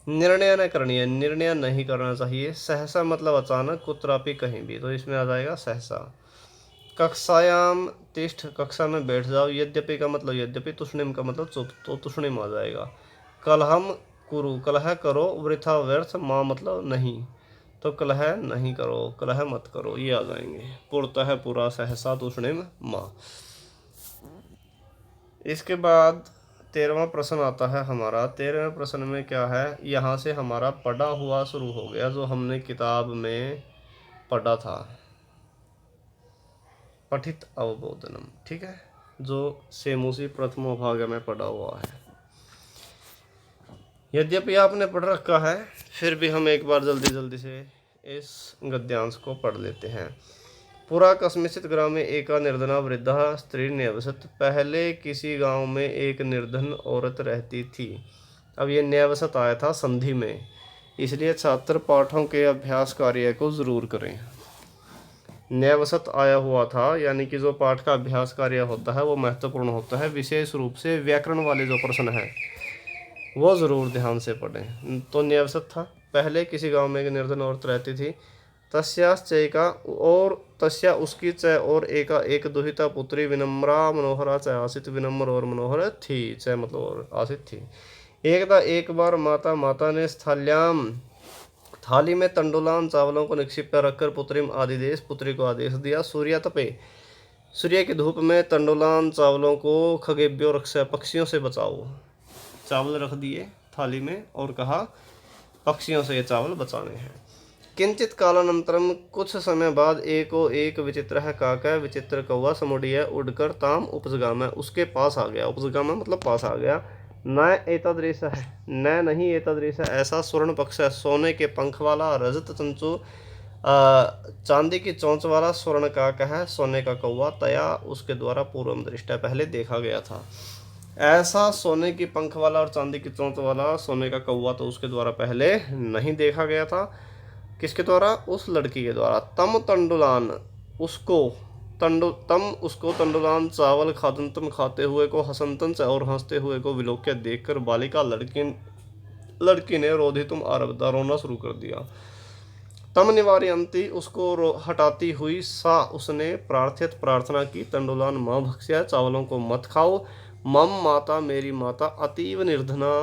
निर्णय न करनी है, निर्णय नहीं करना चाहिए। सहसा मतलब अचानक, कुत्रापि कहीं भी, तो इसमें आ जाएगा सहसा। कक्षायाम तिष्ठ, कक्षा में बैठ जाओ। यद्यपि का मतलब यद्यपि, तुष्णिम का मतलब चुप, तो तुष्णिम आ जाएगा। कलहम कुरु, कलह करो, वृथा व्यर्थ, माँ मतलब नहीं, तो कलह नहीं करो, कलह मत करो, ये आ जाएंगे। पुरतः पूरा, सहसा, तुष्णिम, माँ। इसके बाद 13वां प्रश्न आता है हमारा। 13वें प्रश्न में क्या है, यहाँ से हमारा पढ़ा हुआ शुरू हो गया जो हमने किताब में पढ़ा था, पठित अवबोधनम। ठीक है, जो सेमुसी प्रथमो भाग में पढ़ा हुआ है। यद्यपि आपने पढ़ रखा है फिर भी हम एक बार जल्दी जल्दी से इस गद्यांश को पढ़ लेते हैं। पुरा कस्मिंश्चित् ग्रामे एका निर्धना वृद्धा स्त्री न्यवसत, पहले किसी गांव में एक निर्धन औरत रहती थी। अब ये न्यवसत आया था संधि में, इसलिए छात्र पाठों के अभ्यास कार्य को ज़रूर करें। न्यवसत आया हुआ था, यानी कि जो पाठ का अभ्यास कार्य होता है वो महत्वपूर्ण होता है, विशेष रूप से व्याकरण वाले जो प्रश्न हैं वो ज़रूर ध्यान से पढ़ें। तो न्यवसत था, पहले किसी गांव में एक निर्धन औरत रहती थी। तस्याश्चैका, और तस्या उसकी, च और एका एक दुहिता पुत्री, विनम्रा मनोहरा, च आसित, विनम्र और मनोहर थी, च मतलब और आसित थी। एक बार माता ने स्थाल्याम, थाली में तंडुलान चावलों को निक्षिप्त रखकर पुत्रिम आदिदेश, पुत्री को आदेश दिया। सूर्य तपे, सूर्य की धूप में तंडुलान चावलों को खगेभ्यो रक्षा, पक्षियों से बचाओ। चावल रख दिए थाली में और कहा पक्षियों से ये चावल बचाने हैं। किंचित कालानंतरम, कुछ समय बाद, एक विचित्र है काका, विचित्र कौवा, समुड़िया उड़कर ताम उपजगाम, उसके पास आ गया। उपजगाम मतलब पास आ गया। न एतदृश है, न नहीं एतदृश है, ऐसा स्वर्ण पक्ष है, सोने के पंख वाला, रजत चंचू, चांदी की चोंच वाला, स्वर्ण काका है, सोने का कौवा, तया उसके द्वारा पूर्व दृष्टा, पहले देखा गया था। ऐसा सोने की पंख वाला और चांदी की चोंच वाला सोने का कौवा तो उसके द्वारा पहले नहीं देखा गया था। किसके द्वारा, उस लड़की के द्वारा। तम तंडुलान, उसको तंडुलान चावल खादंतम खाते हुए को, हसंतन से और हंसते हुए को, विलोक्य देखकर बालिका लड़की ने रोधितुम आरब्धा, रोना शुरू कर दिया। तम निवारयंती, उसको हटाती हुई, सा उसने, प्रार्थित प्रार्थना की, तंडुलान माँ भक्ष्या, चावलों को मत खाओ। मम माता, मेरी माता, अतीव निर्धना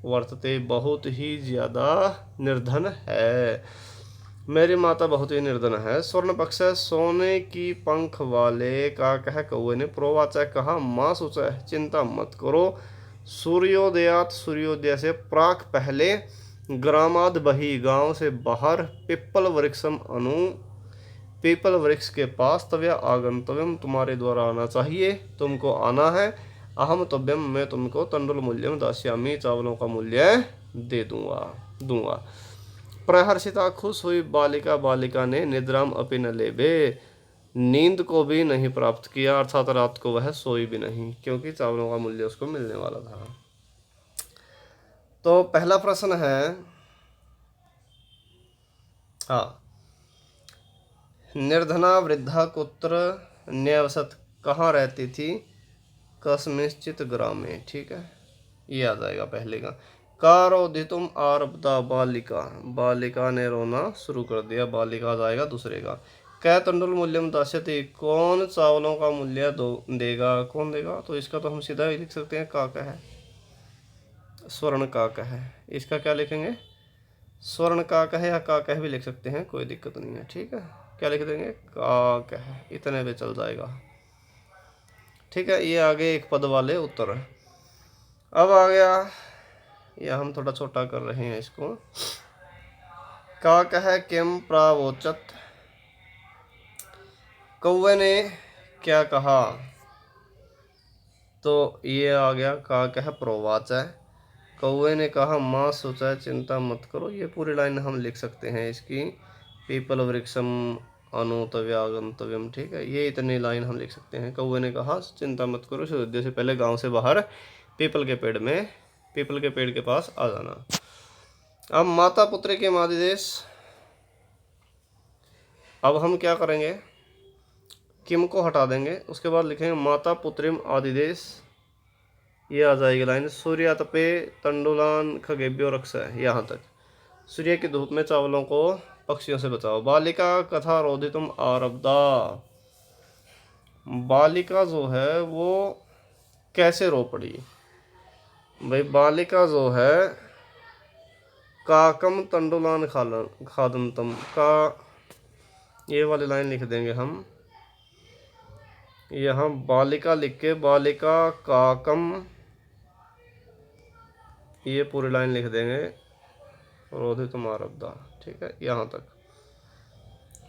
वर्तते, बहुत ही ज़्यादा निर्धन है, मेरी माता बहुत ही निर्धन है। स्वर्ण पक्ष, सोने की पंख वाले का कह कौए ने, प्रोवाचा कहा, माँ सुचा, चिंता मत करो। सूर्योदयात, सूर्योदय से, प्राक पहले, ग्रामाद बही, गांव से बाहर, पिप्पल वृक्षम अनु, पीपल वृक्ष के पास, तव्या आगंतव्यम, तुम्हारे द्वारा आना चाहिए, तुमको आना है। अहम तव्यम, मैं तुमको तंडुल मूल्यम दास्यामी, चावलों का मूल्य दे दूंगा। प्रहर्षिता खुश हुई बालिका, बालिका ने निद्राम अपि न लेबे, नींद को भी नहीं प्राप्त किया, अर्थात रात को वह सोई भी नहीं, क्योंकि चावलों का मूल्य उसको मिलने वाला था। तो पहला प्रश्न है, हाँ, निर्धना वृद्धा कुत्र न्यवसत, कहाँ रहती थी, कस्मिंश्चित् ग्रामे। ठीक है, ये आ जाएगा पहले का। कारोधितुम आरब्धा बालिका, बालिका ने रोना शुरू कर दिया, बालिका आ जाएगा दूसरे का। कै तंडुल मूल्यम दास्यति, कौन चावलों का मूल्य देगा, कौन देगा, तो इसका तो हम सीधा ही लिख सकते हैं, काक है, स्वर्ण काक है। इसका क्या लिखेंगे, स्वर्ण काक है, या काक है भी लिख सकते हैं, कोई दिक्कत नहीं है। ठीक है, क्या लिख देंगे, काक है, इतने पे चल जाएगा। ठीक है, ये आगे एक पद वाले उत्तर है। अब आ गया, यह हम थोड़ा छोटा कर रहे हैं इसको। काक है किम प्रावोचत, कौवे ने क्या कहा, तो ये आ गया, काक है प्रोवाच है, कौवे ने कहा माँ सोचा चिंता मत करो। ये पूरी लाइन हम लिख सकते हैं इसकी, पीपल वृक्षम अनुतव्यागंतव्यम। ठीक है, ये इतनी लाइन हम लिख सकते हैं। कौवे ने कहा चिंता मत करो, सूर्योदय से पहले गांव से बाहर पीपल के पेड़ के पास आ जाना। अब माता पुत्र के मादिदेश, अब हम क्या करेंगे, किम को हटा देंगे, उसके बाद लिखेंगे माता पुत्रिम आदिदेश, ये आ जाएगी लाइन। सूर्य तपे तंडुलान खगेभ्यो रक्ष, यहाँ तक। सूर्य की धूप में चावलों को पक्षियों से बचाओ। बालिका कथा रोधितुम आरब्धा, बालिका जो है वो कैसे रो पड़ी भाई, बालिका जो है काकम तंडुलान खादंतम का, ये वाली लाइन लिख देंगे हम यहाँ, बालिका लिख के बालिका काकम, ये पूरी लाइन लिख देंगे, रोधितुम आरब्धा। ठीक है, यहाँ तक।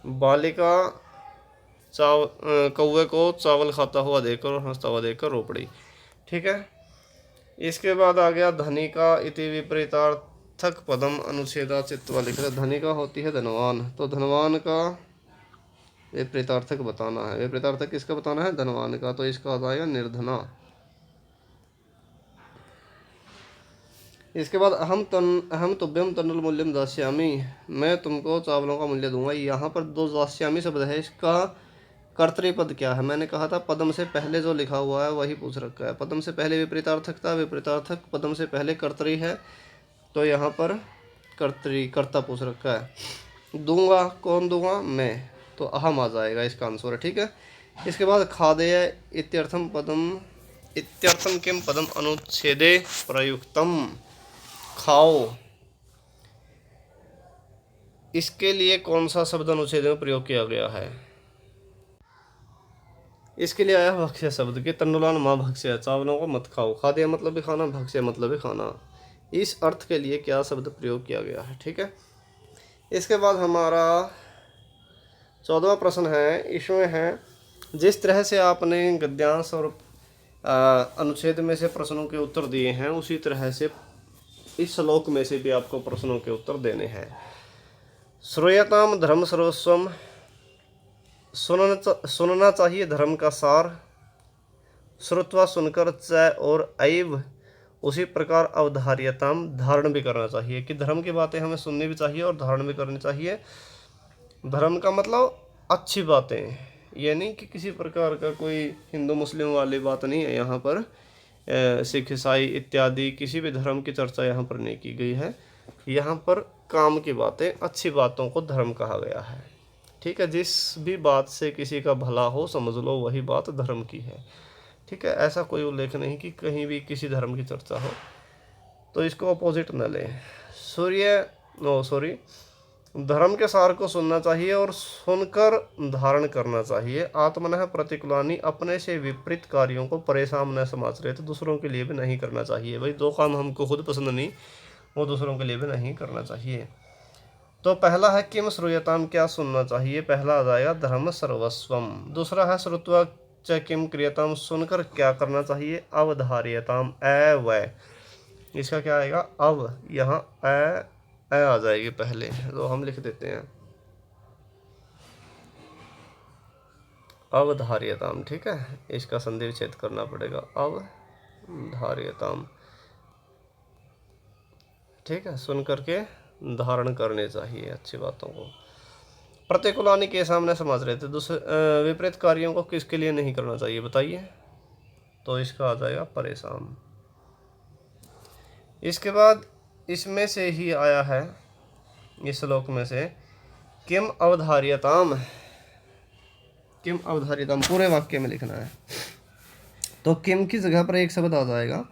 बालिका कौवे को चावल खाता हुआ देखकर और हंसता हुआ देखकर रो पड़ी। ठीक है, इसके बाद आ गया धनिका इति विपरीतार्थक पदम अनुच्छेदा चित्वा लिख रहे। धनिका होती है धनवान, तो धनवान का विपरीतार्थक बताना है। विपरीतार्थक किसका बताना है, धनवान का, तो इसका आ जाएगा निर्धना। इसके बाद अहम तुभ्यम तंडुल मूल्यम दास्यामी, मैं तुमको चावलों का मूल्य दूंगा। यहाँ पर दो दास्यामी शब्द है, इसका कर्तृपद क्या है, मैंने कहा था पदम से पहले जो लिखा हुआ है वही पूछ रखा है। पदम से पहले विपरीतार्थक था, विपरीतार्थक पदम से पहले कर्तरी है, तो यहाँ पर कर्ता पूछ रखा है। दूंगा, कौन दूंगा, मैं, तो अहम आ जाएगा इसका आंसर। ठीक है, इसके बाद खादेय इत्यर्थम किम पदम अनुच्छेदे प्रयुक्तम, खाओ, इसके लिए कौन सा शब्द अनुच्छेद में प्रयोग किया गया है, इसके लिए आया भक्ष्य शब्द के, तंडुलान माँ भक्ष्य, चावलों को मत खाओ। खाद्य मतलब भी खाना, भक्ष्य मतलब भी खाना, इस अर्थ के लिए क्या शब्द प्रयोग किया गया है। ठीक है, इसके बाद हमारा 14वां प्रश्न है, इसमें है जिस तरह से आपने गद्यांश और अनुच्छेद में से प्रश्नों के उत्तर दिए हैं, उसी तरह से इस श्लोक में से भी आपको प्रश्नों के उत्तर देने हैं। श्रूयताम धर्म सर्वस्वम, सुनना चाहिए धर्म का सार, श्रुत्वा सुनकर, च और ऐव उसी प्रकार अवधार्यताम धारण भी करना चाहिए, कि धर्म की बातें हमें सुननी भी चाहिए और धारण भी करनी चाहिए। धर्म का मतलब अच्छी बातें, ये नहीं कि किसी प्रकार का कोई हिंदू मुस्लिम वाली बात नहीं है यहाँ पर, सिख ईसाई इत्यादि किसी भी धर्म की चर्चा यहाँ पर नहीं की गई है। यहाँ पर काम की बातें, अच्छी बातों को धर्म कहा गया है। ठीक है, जिस भी बात से किसी का भला हो समझ लो वही बात धर्म की है। ठीक है, ऐसा कोई उल्लेख नहीं कि कहीं भी किसी धर्म की चर्चा हो, तो इसको अपोजिट न लें। धर्म के सार को सुनना चाहिए और सुनकर धारण करना चाहिए। आत्मनः प्रतिकूलानि, अपने से विपरीत कार्यों को परेशान न समाचरेत, दूसरों के लिए भी नहीं करना चाहिए। भाई दो काम हमको खुद पसंद नहीं, वो दूसरों के लिए भी नहीं करना चाहिए। तो पहला है किम श्रूयताम, क्या सुनना चाहिए, पहला आ जाएगा धर्म सर्वस्वम। दूसरा है श्रुत्वा च किम क्रियताम, सुनकर क्या करना चाहिए, अवधार्यताम, व, इसका क्या आएगा, अव, यहाँ ए आ जाएगी पहले, तो हम लिख देते हैं अवधार्यताम। ठीक है, इसका संधि विच्छेद करना पड़ेगा, अवधार्यताम। ठीक है, सुन करके धारण करने चाहिए अच्छी बातों को। प्रतिकूलानि के सामने समझ रहे थे, दूसरे विपरीत कार्यों को किसके लिए नहीं करना चाहिए बताइए, तो इसका आ जाएगा परेशान। इसके बाद इसमें से ही आया है, इस श्लोक में से, किम अवधार्यताम। किम अवधार्यताम पूरे वाक्य में लिखना है। तो किम की जगह पर एक शब्द आ जाएगा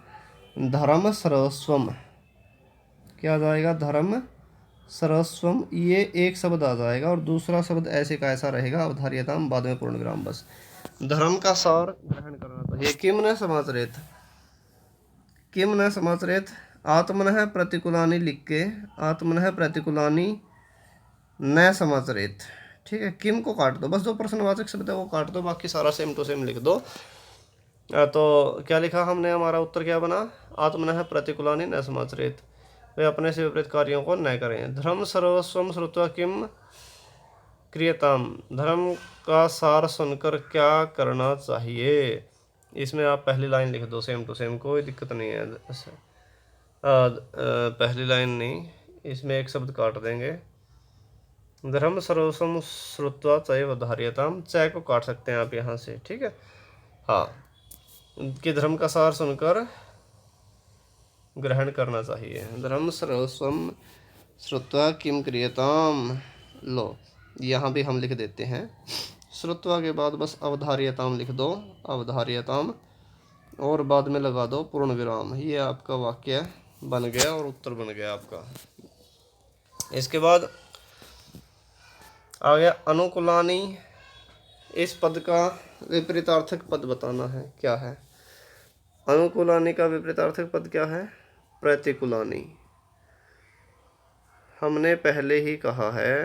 धर्म सर्वस्वम। क्या आ जाएगा, धर्म सर्वस्वम, ये एक शब्द आ जाएगा, और दूसरा शब्द ऐसे का ऐसा रहेगा अवधार्यताम, बाद में पूर्ण विराम। बस धर्म का सार ग्रहण करना चाहिए। किम न समाचरेत, किम न समाचरेत, आत्मनः प्रतिकूलानि लिख के आत्मनः प्रतिकूलानि न समाचरेत। ठीक है, किम को काट दो, बस जो प्रश्नवाचक शब्द है वो काट दो, बाकी सारा सेम टू सेम लिख दो। तो क्या लिखा हमने, हमारा उत्तर क्या बना, आत्मनः प्रतिकूलानि न समाचरेत, वे अपने से विपरीत कार्यों को न करें। धर्म सर्वस्वम श्रुत्वा किम क्रियताम, धर्म का सार सुनकर क्या करना चाहिए। इसमें आप पहली लाइन लिख दो सेम टू सेम, कोई दिक्कत नहीं है। पहली लाइन नहीं, इसमें एक शब्द काट देंगे, धर्म सर्वस्वम श्रुत्वा चैव धार्यताम, चय को काट सकते हैं आप यहाँ से। ठीक है, हाँ, कि धर्म का सार सुनकर ग्रहण करना चाहिए। धर्म सर्वस्वम श्रुत्वा किम क्रियताम, लो यहाँ भी हम लिख देते हैं, श्रुत्वा के बाद बस अवधार्यताम लिख दो, अवधार्यताम, और बाद में लगा दो पूर्ण विराम। ये आपका वाक्य बन गया और उत्तर बन गया आपका। इसके बाद आ गया अनुकूलानि। इस पद का विपरीतार्थक पद बताना है, क्या है अनुकूलानि का विपरीतार्थक पद क्या है, प्रतिकूलानि। हमने पहले ही कहा है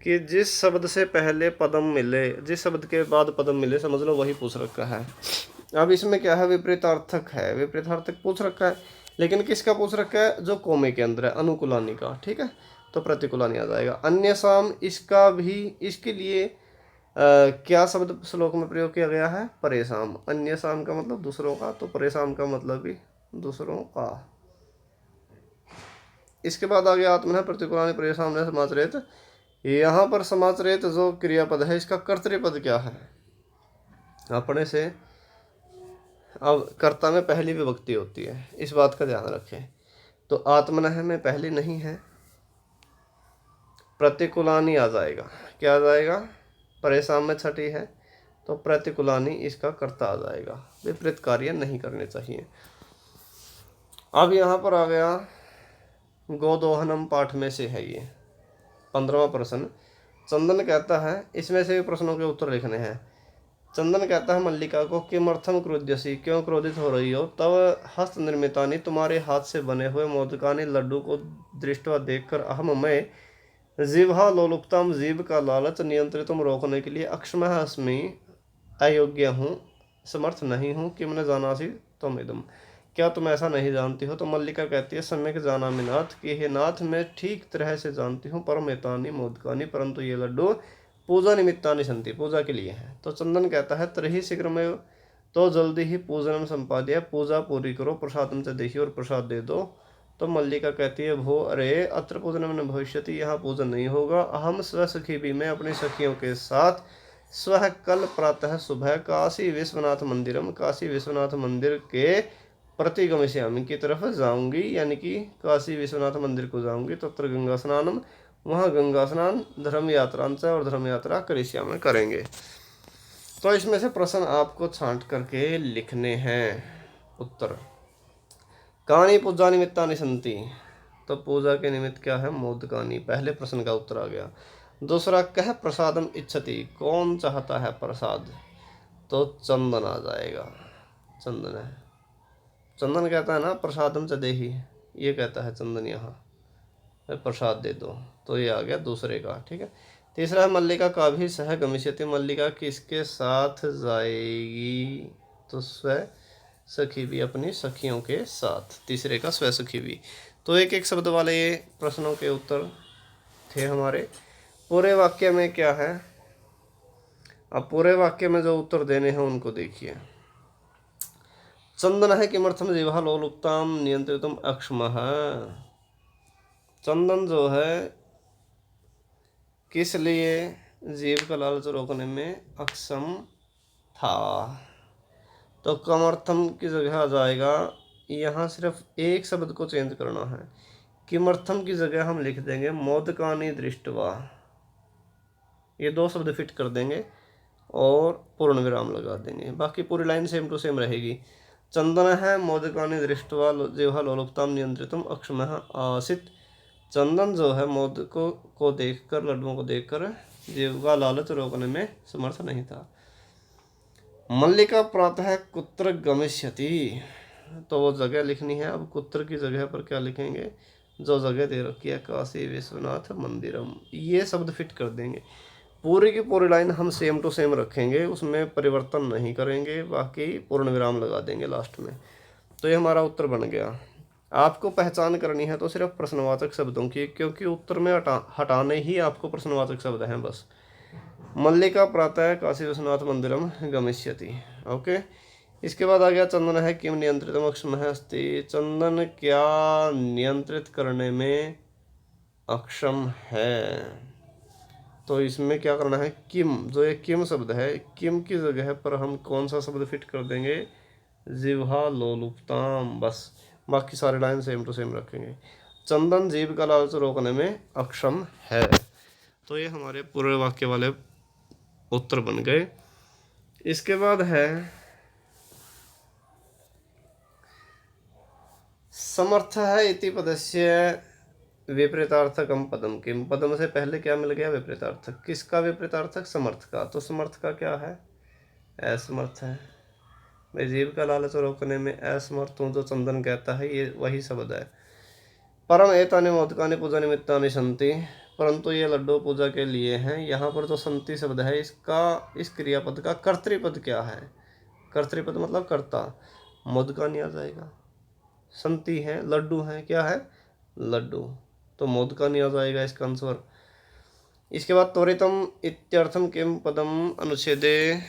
कि जिस शब्द से पहले पदम मिले, जिस शब्द के बाद पदम मिले, समझ लो वही पूछ रखा है। अब इसमें क्या है, विपरीतार्थक है, विपरीतार्थक पूछ रखा है, लेकिन किसका पूछ रखा है, जो कोमे के अंदर है, अनुकूलानि का। ठीक है, तो प्रतिकूलानि आ जाएगा। अन्य साम, इसका भी, इसके लिए क्या शब्द श्लोक में प्रयोग किया गया है, परेशान। अन्य साम का मतलब दूसरों का, तो परेशान का मतलब भी दूसरों का। इसके बाद आ गया आत्मनः प्रतिकूलानि परेशान न समाचरेत। यहाँ पर समाचरेत जो क्रियापद है, इसका कर्तृपद क्या है, अपने से। अब कर्ता में पहली विभक्ति होती है, इस बात का ध्यान रखें। तो आत्मनः में पहली नहीं है, प्रतिकूलानि आ जाएगा, क्या आ जाएगा, परेशान में छठी है, तो प्रतिकूलानि इसका कर्ता आ जाएगा। विपरीत कार्य नहीं करने चाहिए। अब यहाँ पर आ गया गोदोहनम, पाठ में से है ये 15वां प्रश्न। चंदन कहता है, इसमें से भी प्रश्नों के उत्तर लिखने हैं। चंदन कहता है मल्लिका को, किमर्थम क्रोध्यसी, क्यों क्रोधित हो रही हो। तब हस्त निर्मितानि, तुम्हारे हाथ से बने हुए मोदकानि, लड्डू को दृष्टवा देखकर, अहम मैं, जिह्वा लोलुपताम, जीव का लालच नियंत्रितुम, रोकने के लिए, अक्षमः अस्मि, अयोग्य हूँ, समर्थ नहीं हूँ, किम न जानासि त्वम इदम्, क्या तुम ऐसा नहीं जानती हो। तो मल्लिका कहती है, सम्यक जानामि नाथ, कि हे नाथ मैं ठीक तरह से जानती हूँ, परम एतानि मोदकानि, परंतु ये लड्डू पूजा निमित्तानि सन्ति, पूजा के लिए है। तो चंदन कहता है, तर्हि शीघ्रमेव, तो जल्दी ही पूजनम संपाद्य, पूजा पूरी करो, प्रसादम च देहि, और प्रसाद दे दो। तो मल्लिका कहती है, भो अरे अत्र पूजनम न भविष्यति, यहाँ पूजन नहीं होगा। अहम स्वसखी भी, मैं अपनी सखियों के साथ, स्वः कल प्रातः सुबह, काशी विश्वनाथ मंदिरम, काशी विश्वनाथ मंदिर के प्रतिगमिष्यामि, की तरफ जाऊंगी, यानी कि काशी विश्वनाथ मंदिर को जाऊंगी। तत्र गंगा स्नानम, वहाँ गंगा स्नान, धर्म यात्रांच, और धर्म यात्रा करिष्यामि, करेंगे। तो इसमें से प्रश्न आपको छांट करके लिखने हैं उत्तर। कानि पूजा निमित्तानि सन्ति, तो पूजा के निमित्त क्या है, मोदकानि, पहले प्रश्न का उत्तर आ गया। दूसरा, कह प्रसादम इच्छति, कौन चाहता है प्रसाद, तो चंदन आ जाएगा, चंदन है। चंदन कहता है ना प्रसादम च देहि, ये कहता है चंदन यहाँ, प्रसाद दे दो, तो ये आ गया दूसरे का। ठीक है, तीसरा है मल्लिका का भी सह गमिष्यति, मल्लिका किसके साथ जाएगी, तो स्व सखी भी, अपनी सखियों के साथ, तीसरे का स्व सखी भी। तो एक एक शब्द वाले ये प्रश्नों के उत्तर थे हमारे। पूरे वाक्य में क्या है, अब पूरे वाक्य में जो उत्तर देने हैं उनको देखिए। चंदन है किमर्थम जीवा लोलुप्ताम नियंत्रितुम अक्षमः। चंदन जो है किस लिए जीव का लालच रोकने में अक्षम था। तो किमर्थम की जगह आ जाएगा, यहाँ सिर्फ एक शब्द को चेंज करना है। किमर्थम की जगह हम लिख देंगे मोदकानि दृष्ट्वा, ये दो शब्द फिट कर देंगे और पूर्ण विराम लगा देंगे, बाकी पूरी लाइन सेम टू सेम रहेगी। चंदन है मोदकानि दृष्ट्वा जिह्वा लोलुपताम नियंत्रितुम अक्षमः आसीत्। चंदन जो है मोदकों को देखकर, लड्डुओं को देखकर जीव का लालच रोकने में समर्थ नहीं था। मल्लिका प्रातः कुत्र गमिष्यति, तो वो जगह लिखनी है। अब कुत्र की जगह पर क्या लिखेंगे, जो जगह दे रखी है काशी विश्वनाथ मंदिरम, ये शब्द फिट कर देंगे। पूरी की पूरी लाइन हम सेम टू सेम रखेंगे, उसमें परिवर्तन नहीं करेंगे, बाकी पूर्ण विराम लगा देंगे लास्ट में। तो ये हमारा उत्तर बन गया। आपको पहचान करनी है तो सिर्फ प्रश्नवाचक शब्दों की, क्योंकि उत्तर में हटाने ही आपको प्रश्नवाचक शब्द हैं बस। मल्लिका प्रातः काशी विश्वनाथ मंदिरम गमिष्यति। ओके, इसके बाद आ गया चंदन है किम नियंत्रितम अक्षमः अस्ति। चंदन क्या नियंत्रित करने में अक्षम है। तो इसमें क्या करना है, किम, जो ये किम शब्द है, किम की जगह पर हम कौन सा शब्द फिट कर देंगे, जिह्वा लोलुपताम, बस। बाकी सारे लाइन सेम टू सेम रखेंगे। चंदन जीव का लालच रोकने में अक्षम है। तो ये हमारे पूरे वाक्य वाले उत्तर बन गए। इसके बाद है समर्थ है इति पदस्य विपरीतार्थकम पदम। किम पदम से पहले क्या मिल गया, विपरीतार्थक। किसका विपरीतार्थक, समर्थ का। तो समर्थ का क्या है, असमर्थ है। मैं जीव का लालच रोकने में असमर्थ हूँ, जो चंदन कहता है, ये वही शब्द है। परम एतानि मोदकानि पूजा निमित्तानि सन्ति, परंतु ये लड्डू पूजा के लिए हैं। यहाँ पर जो संति शब्द है, इसका, इस क्रियापद का कर्तृपद क्या है, कर्तृपद मतलब कर्ता। मोदकानि आ जाएगा, संति है, लड्डू है, क्या है, लड्डू, तो मोदकानि आ जाएगा इसका आंसर। इसके बाद त्वरितम इत्यर्थम किम पदम अनुच्छेदे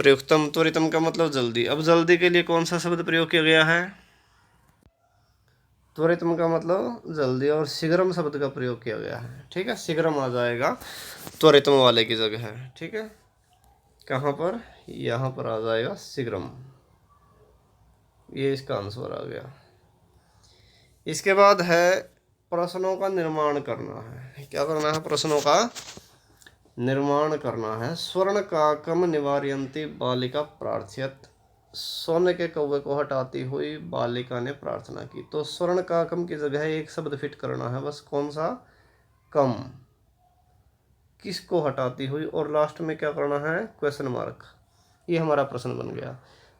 प्रयुक्तम। त्वरितम का मतलब जल्दी। अब जल्दी के लिए कौन सा शब्द प्रयोग किया गया है, त्वरितम का मतलब जल्दी, और शीघ्रम शब्द का प्रयोग किया गया है। ठीक है, शीघ्रम आ जाएगा त्वरितम वाले की जगह है। ठीक है, कहाँ पर, यहाँ पर आ जाएगा शीघ्रम, ये इसका आंसर आ गया। इसके बाद है प्रश्नों का निर्माण करना है। क्या करना है, प्रश्नों का निर्माण करना है। स्वर्ण काकम निवारयंती बालिका प्रार्थयत। सोने के कौवे को हटाती हुई बालिका ने प्रार्थना की। तो स्वर्ण काकम की जगह एक शब्द फिट करना है बस, कौन सा, कम, किसको हटाती हुई, और लास्ट में क्या करना है, क्वेश्चन मार्क। ये हमारा प्रश्न बन गया।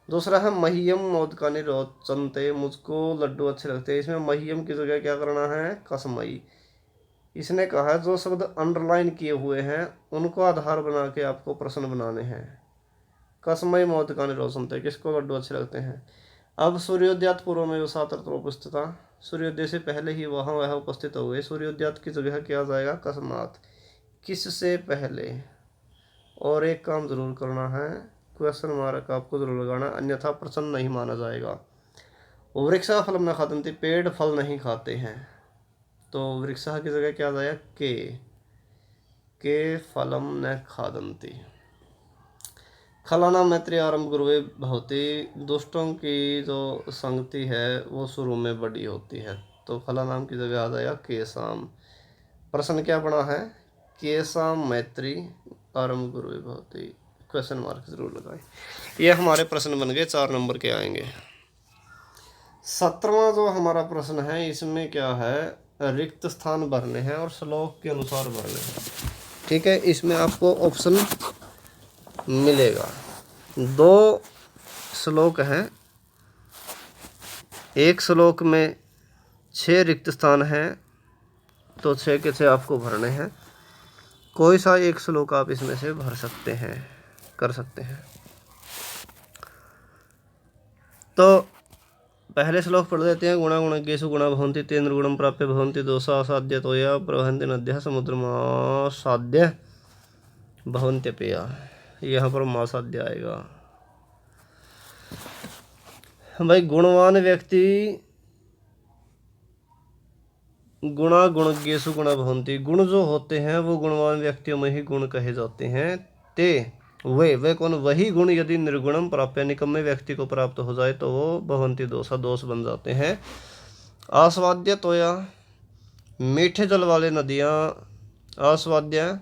दूसरा है मह्यम मोदकानि रोचन्ते, मुझको लड्डू अच्छे लगते हैं। इसमें मह्यम की जगह क्या करना है, कसमई। इसने कहा है जो शब्द अंडरलाइन किए हुए हैं उनको आधार बना के आपको प्रश्न बनाने हैं। कसमई मोदकानि रोचन्ते, किसको लड्डू अच्छे लगते हैं। अब सूर्योदयात पूर्व में सात्र उपस्थित, सूर्योदय से पहले ही वह उपस्थित हो गए। सूर्योदयात की जगह क्या आ जाएगा, कस्मात, किससे पहले। और एक काम जरूर करना है, क्वेश्चन मार्क आपको जरूर लगाना, अन्यथा प्रश्न नहीं माना जाएगा। वृक्षा फलम न खादंती, पेड़ फल नहीं खाते हैं। तो वृक्षा की जगह क्या आ जाएगा, के फलम न खादंती। खलाना मैत्री आरंभ गुरुवे भवती, दुष्टों की जो संगति है वो शुरू में बड़ी होती है। तो खला नाम की जगह आ जाएगा केसाम। प्रश्न क्या बना है, केसाम मैत्री आरंभ गुरुवे भवती, क्वेश्चन मार्क जरूर लगाए। ये हमारे प्रश्न बन गए, 4 नंबर के आएंगे। 17वां जो हमारा प्रश्न है, इसमें क्या है, रिक्त स्थान भरने हैं और श्लोक के अनुसार भरने हैं। ठीक है, इसमें आपको ऑप्शन मिलेगा। 2 श्लोक हैं, एक श्लोक में 6 रिक्त स्थान हैं, तो 6 के 6 आपको भरने हैं। कोई सा एक श्लोक आप इसमें से भर सकते हैं, कर सकते हैं। तो पहले श्लोक पढ़ देते हैं। गुणा गुणज्ञेषु गुणा भवन्ति ते निर्गुणं प्राप्य भवन्ति दोषा असाध्य तोया प्रवहन्ति नद्यः समुद्रमासाद्य भवन्त्यपया। यहाँ पर मासाद्य आएगा। भाई गुणवान व्यक्ति गुणा गुणज्ञेषु गुणा भवन्ति, गुण जो होते हैं वो गुणवान व्यक्तियों में ही गुण कहे जाते हैं। ते वे कौन, वही गुण यदि निर्गुणम प्राप्य निकम्मे व्यक्ति को प्राप्त हो जाए तो वो भवन्ति दोषा दोष बन जाते हैं। आस्वाद्य तोया, मीठे जल वाले नदियाँ, आस्वाद्य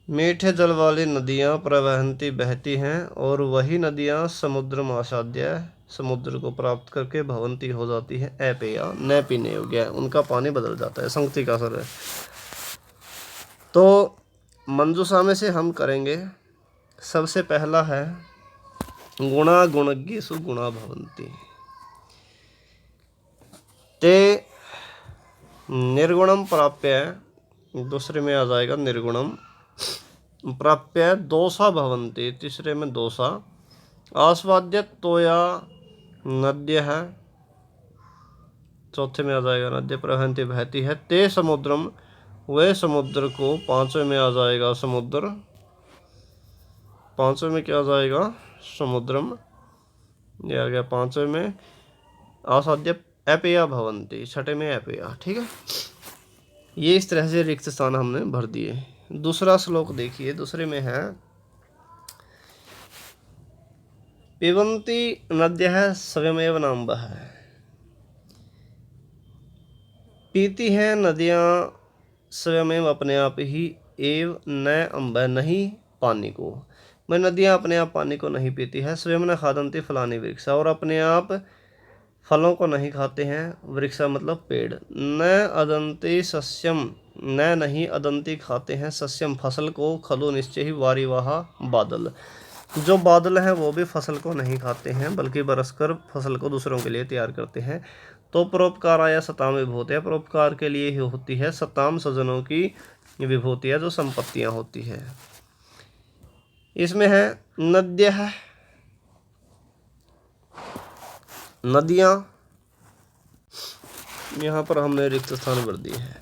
मीठे जल वाली नदियाँ प्रवहन्ति बहती हैं, और वही नदियाँ समुद्र आसाद्य समुद्र को प्राप्त करके भवंती हो जाती है अपेया, न पीने योग्य, उनका पानी बदल जाता है। संगति का असर है। तो मंजूषा में से हम करेंगे। सबसे पहला है गुणा गुणज्ञेषु गुणा भवन्ति ते निर्गुणम प्राप्य, दूसरे में आ जाएगा निर्गुणम प्राप्य दोषा भवन्ति, तीसरे में दोषा। आस्वाद्य तोया नद्य है, चौथे में आ जाएगा नद्य प्रवहन्ति बहती है। ते समुद्रम, वे समुद्र को, पांचवें में आ जाएगा समुद्र, पांचवें में क्या आ जाएगा समुद्रम, ये आ गया पांचवें में। आसाद्य अपेया भवन्ति, छठे में अपेया। ठीक है, ये इस तरह से रिक्त स्थान हमने भर दिए। दूसरा श्लोक देखिए, दूसरे में है पिबन्ति नद्यः स्वयमेव नाम्भः, पीती हैं नदियाँ स्वयमेव अपने आप ही, एव न अम्ब, नहीं पानी को। मैं नदियाँ अपने आप पानी को नहीं पीती है। स्वयं न खादन्ति फलानि वृक्षा, और अपने आप फलों को नहीं खाते हैं। वृक्षा मतलब पेड़। न अदन्ति सस्यम, न नहीं अदन्ति खाते हैं सस्यम फसल को। खलु निश्चय ही वारिवाहा बादल, जो बादल हैं वो भी फसल को नहीं खाते हैं बल्कि बरसकर फसल को दूसरों के लिए तैयार करते हैं। तो परोपकाराय सताम विभूति, परोपकार के लिए ही होती है सताम सज्जनों की विभूतियाँ, जो संपत्तियाँ होती है। इसमें है नद्यः, नदियाँ, यहाँ पर हमने रिक्त स्थान भर दिए हैं।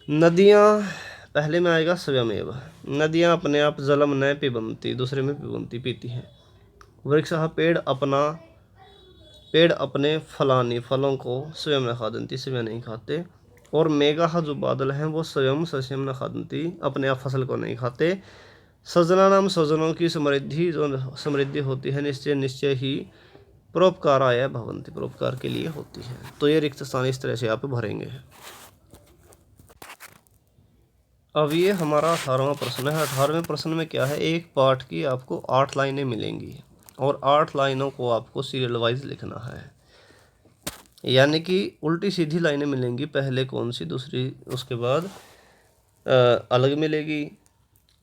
नदियाँ पहले में आएगा स्वयमेव, नदियाँ अपने आप, जलम न पिबन्ति, दूसरे में पिबन्ति पीती हैं। वृक्षः पेड़ अपना, पेड़ अपने फलानी फलों को, स्वयं न खादन्ति स्वयं नहीं खाते। और मेघः जो बादल हैं वो स्वयं सस्यम न खादन्ति, अपने आप फसल को नहीं खाते। सजना नाम सज्जनों की समृद्धि, जो समृद्धि होती है, निश्चय निश्चय ही परोपकाराय भवन्ति, परोपकार के लिए होती है। तो ये रिक्त स्थान इस तरह से आप भरेंगे। अब ये हमारा 18वां प्रश्न है। 18वें प्रश्न में क्या है, एक पाठ की आपको 8 लाइनें मिलेंगी और 8 लाइनों को आपको सीरियल वाइज लिखना है, यानी कि उल्टी सीधी लाइनें मिलेंगी। पहले कौन सी, दूसरी, उसके बाद अलग मिलेगी,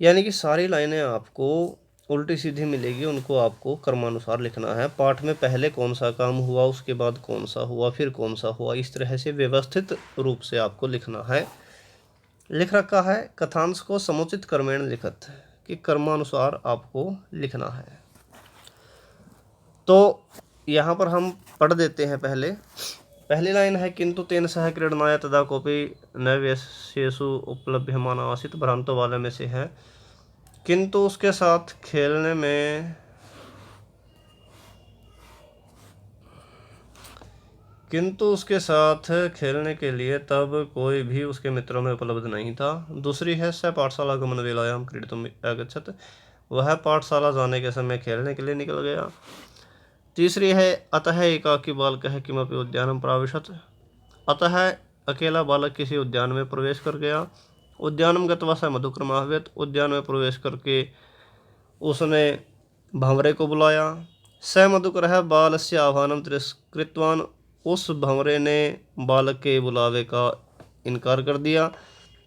यानी कि सारी लाइनें आपको उल्टी सीधी मिलेगी। उनको आपको क्रमानुसार लिखना है। पाठ में पहले कौन सा काम हुआ, उसके बाद कौन सा हुआ, फिर कौन सा हुआ, इस तरह से व्यवस्थित रूप से आपको लिखना है। लिख रखा है कथांश को समुचित क्रमेण लिखत, कि क्रमानुसार आपको लिखना है। तो यहाँ पर हम पढ़ देते हैं। पहली लाइन है किंतु तेन सह क्रीडनाय तदा कोपि न व्यस्येषु उपलभ्यमान आसीत्, भ्रांतो वाले में से है। किंतु उसके साथ खेलने में, किंतु उसके साथ खेलने के लिए तब कोई भी उसके मित्रों में उपलब्ध नहीं था। दूसरी है स पाठशाला गमन वेलायाम क्रीडितुम आगच्छत्, वह पाठशाला जाने के समय खेलने के लिए निकल गया। तीसरी है अतः एकाकी बालकः किमपि उद्यानं प्राविशत्, अतः अकेला बालक किसी उद्यान में प्रवेश कर गया। उद्यानम गत्वा स मधुक्रमाह्वयत्, उद्यान में प्रवेश करके उसने भंवरे को बुलाया। स मधुकरः बालस्य आह्वानं तिरस्कृतवान्, उस भंवरे ने बालक के बुलावे का इनकार कर दिया।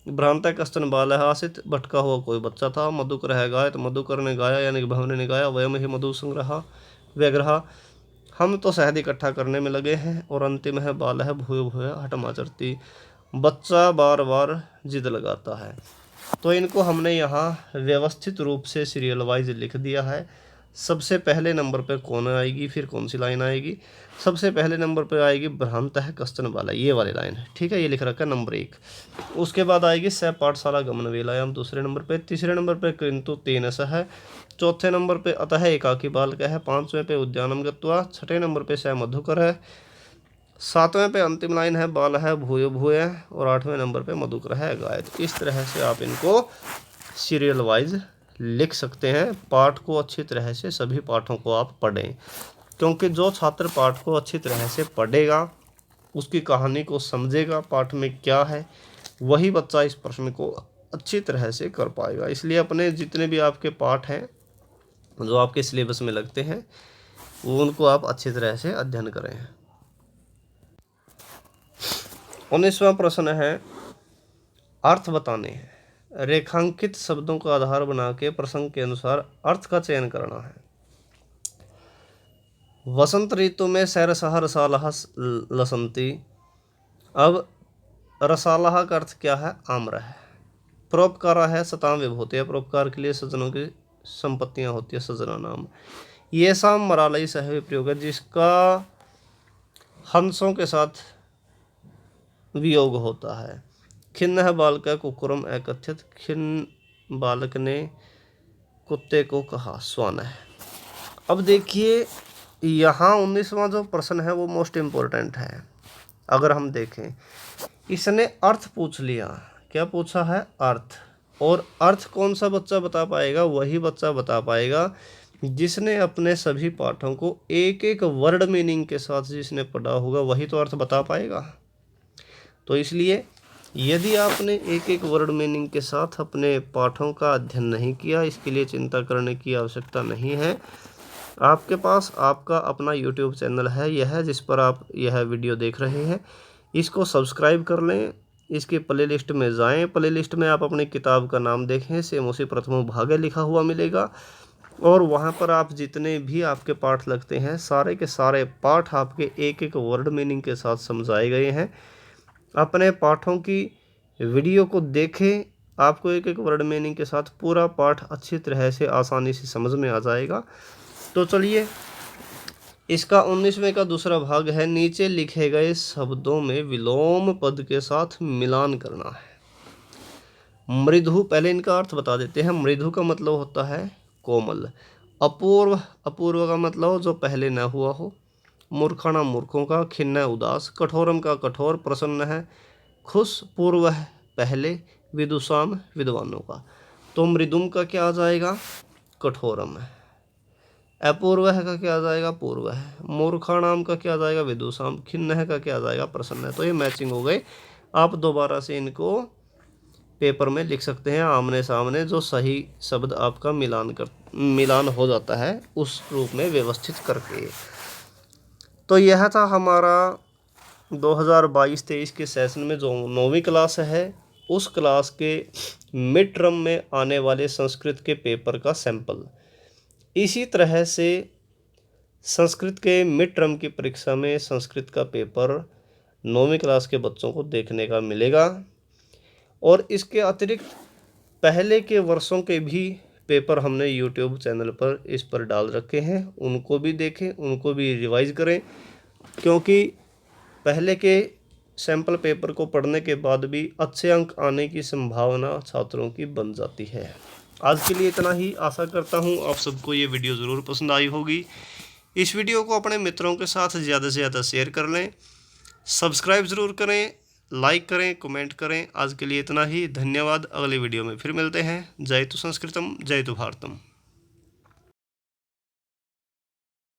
भ्रांता कस्तन बालः आसीत्, भटका हुआ कोई बच्चा था। मधुकर गायत, मधुकर ने गाया यानी कि भंवरे ने गाया। वयम ही मधु संग्रह व्यग्रह, हम तो शहद इकट्ठा करने में लगे हैं। और अंतिम है बालः भूय भूय हठमाचरति, बच्चा बार बार जिद लगाता है। तो इनको हमने यहाँ व्यवस्थित रूप से सीरियल वाइज लिख दिया है। सबसे पहले नंबर पर कौन आएगी, फिर कौन सी लाइन आएगी? सबसे पहले नंबर पर आएगी भ्रांतः कश्चन वाला, ये वाली लाइन है, ठीक है, ये लिख रखा है नंबर 1। उसके बाद आएगी स पाठशाला गमन वेलायाम दूसरे नंबर पे। तीसरे नंबर पे किंतु तेनस है। चौथे नंबर पे अतः एकाकी बालक है। पांचवें पे उद्यानम गत्वा। छठे नंबर पे स मधुकर है। सातवें पे अंतिम लाइन है बाल है भूय भूय। और आठवें नंबर पे मधुकर है गाय। तो इस तरह से आप इनको सीरियल वाइज लिख सकते हैं। पाठ को अच्छी तरह से सभी पाठों को आप पढ़ें, क्योंकि जो छात्र पाठ को अच्छी तरह से पढ़ेगा, उसकी कहानी को समझेगा, पाठ में क्या है, वही बच्चा इस प्रश्न को अच्छी तरह से कर पाएगा। इसलिए अपने जितने भी आपके पाठ हैं जो आपके सिलेबस में लगते हैं, वो उनको आप अच्छी तरह से अध्ययन करें। 19वां प्रश्न है अर्थ बताने हैं। रेखांकित शब्दों का आधार बना के प्रसंग के अनुसार अर्थ का चयन करना है। वसंत ऋतु में सैरसह रसालह लसंती। अब रसालह का अर्थ क्या है? आम्र है। परोपकारा है सताम विभूति। परोपकार के लिए सज्जनों की संपत्तियां होती है, सज्जना नाम। ये शाम मरालई सह विप्रयोग है, जिसका हंसों के साथ वियोग होता है। खिन्न है बालक कुकुरम एकथित। खिन्न बालक ने कुत्ते को कहा स्वान है। अब देखिए यहाँ 19वां जो प्रश्न है वो मोस्ट इम्पोर्टेंट है। अगर हम देखें, इसने अर्थ पूछ लिया। क्या पूछा है? अर्थ। और अर्थ कौन सा बच्चा बता पाएगा? वही बच्चा बता पाएगा जिसने अपने सभी पाठों को एक एक वर्ड मीनिंग के साथ जिसने पढ़ा होगा, वही तो अर्थ बता पाएगा। तो इसलिए यदि आपने एक एक वर्ड मीनिंग के साथ अपने पाठों का अध्ययन नहीं किया, इसके लिए चिंता करने की आवश्यकता नहीं है। आपके पास आपका अपना YouTube चैनल है यह, जिस पर आप यह वीडियो देख रहे हैं। इसको सब्सक्राइब कर लें, इसके प्लेलिस्ट में जाएं। प्लेलिस्ट में आप अपनी किताब का नाम देखें, सेम उसी प्रथम भाग लिखा हुआ मिलेगा। और वहाँ पर आप जितने भी आपके पाठ लगते हैं, सारे के सारे पाठ आपके एक एक वर्ड मीनिंग के साथ समझाए गए हैं। अपने पाठों की वीडियो को देखें, आपको एक एक वर्ड मीनिंग के साथ पूरा पाठ अच्छी तरह से आसानी से समझ में आ जाएगा। तो चलिए, इसका 19वें का दूसरा भाग है नीचे लिखे गए शब्दों में विलोम पद के साथ मिलान करना है। मृदु, पहले इनका अर्थ बता देते हैं। मृदु का मतलब होता है कोमल। अपूर्व, अपूर्व का मतलब जो पहले न हुआ हो। मूर्खाणा, मूर्खों का। खिन्न, उदास। कठोरम का कठोर। प्रसन्न है खुश। पूर्व है पहले। विदुषाम, विद्वानों का। तो मृदुम का क्या आ जाएगा? कठोरम है। अपूर्व है का क्या आ जाएगा? पूर्व है। मूर्खाणाम का क्या आ जाएगा? विदुषाम। खिन्न है का क्या आ जाएगा? प्रसन्न है। तो ये मैचिंग हो गए। आप दोबारा से इनको पेपर में लिख सकते हैं आमने सामने, जो सही शब्द आपका मिलान हो जाता है उस रूप में व्यवस्थित करके। तो यह था हमारा 2022-23 के सेशन में जो 9वीं क्लास है, उस क्लास के मिड टर्म में आने वाले संस्कृत के पेपर का सैंपल। इसी तरह से संस्कृत के मिड टर्म की परीक्षा में संस्कृत का पेपर 9वीं क्लास के बच्चों को देखने का मिलेगा। और इसके अतिरिक्त पहले के वर्षों के भी पेपर हमने YouTube चैनल पर इस पर डाल रखे हैं, उनको भी देखें, उनको भी रिवाइज करें, क्योंकि पहले के सैंपल पेपर को पढ़ने के बाद भी अच्छे अंक आने की संभावना छात्रों की बन जाती है। आज के लिए इतना ही। आशा करता हूँ आप सबको ये वीडियो ज़रूर पसंद आई होगी। इस वीडियो को अपने मित्रों के साथ ज़्यादा से ज़्यादा शेयर कर लें, सब्सक्राइब ज़रूर करें, लाइक करें, कमेंट करें। आज के लिए इतना ही। धन्यवाद। अगले वीडियो में फिर मिलते हैं। जय तु संस्कृतम, जय तु भारतम।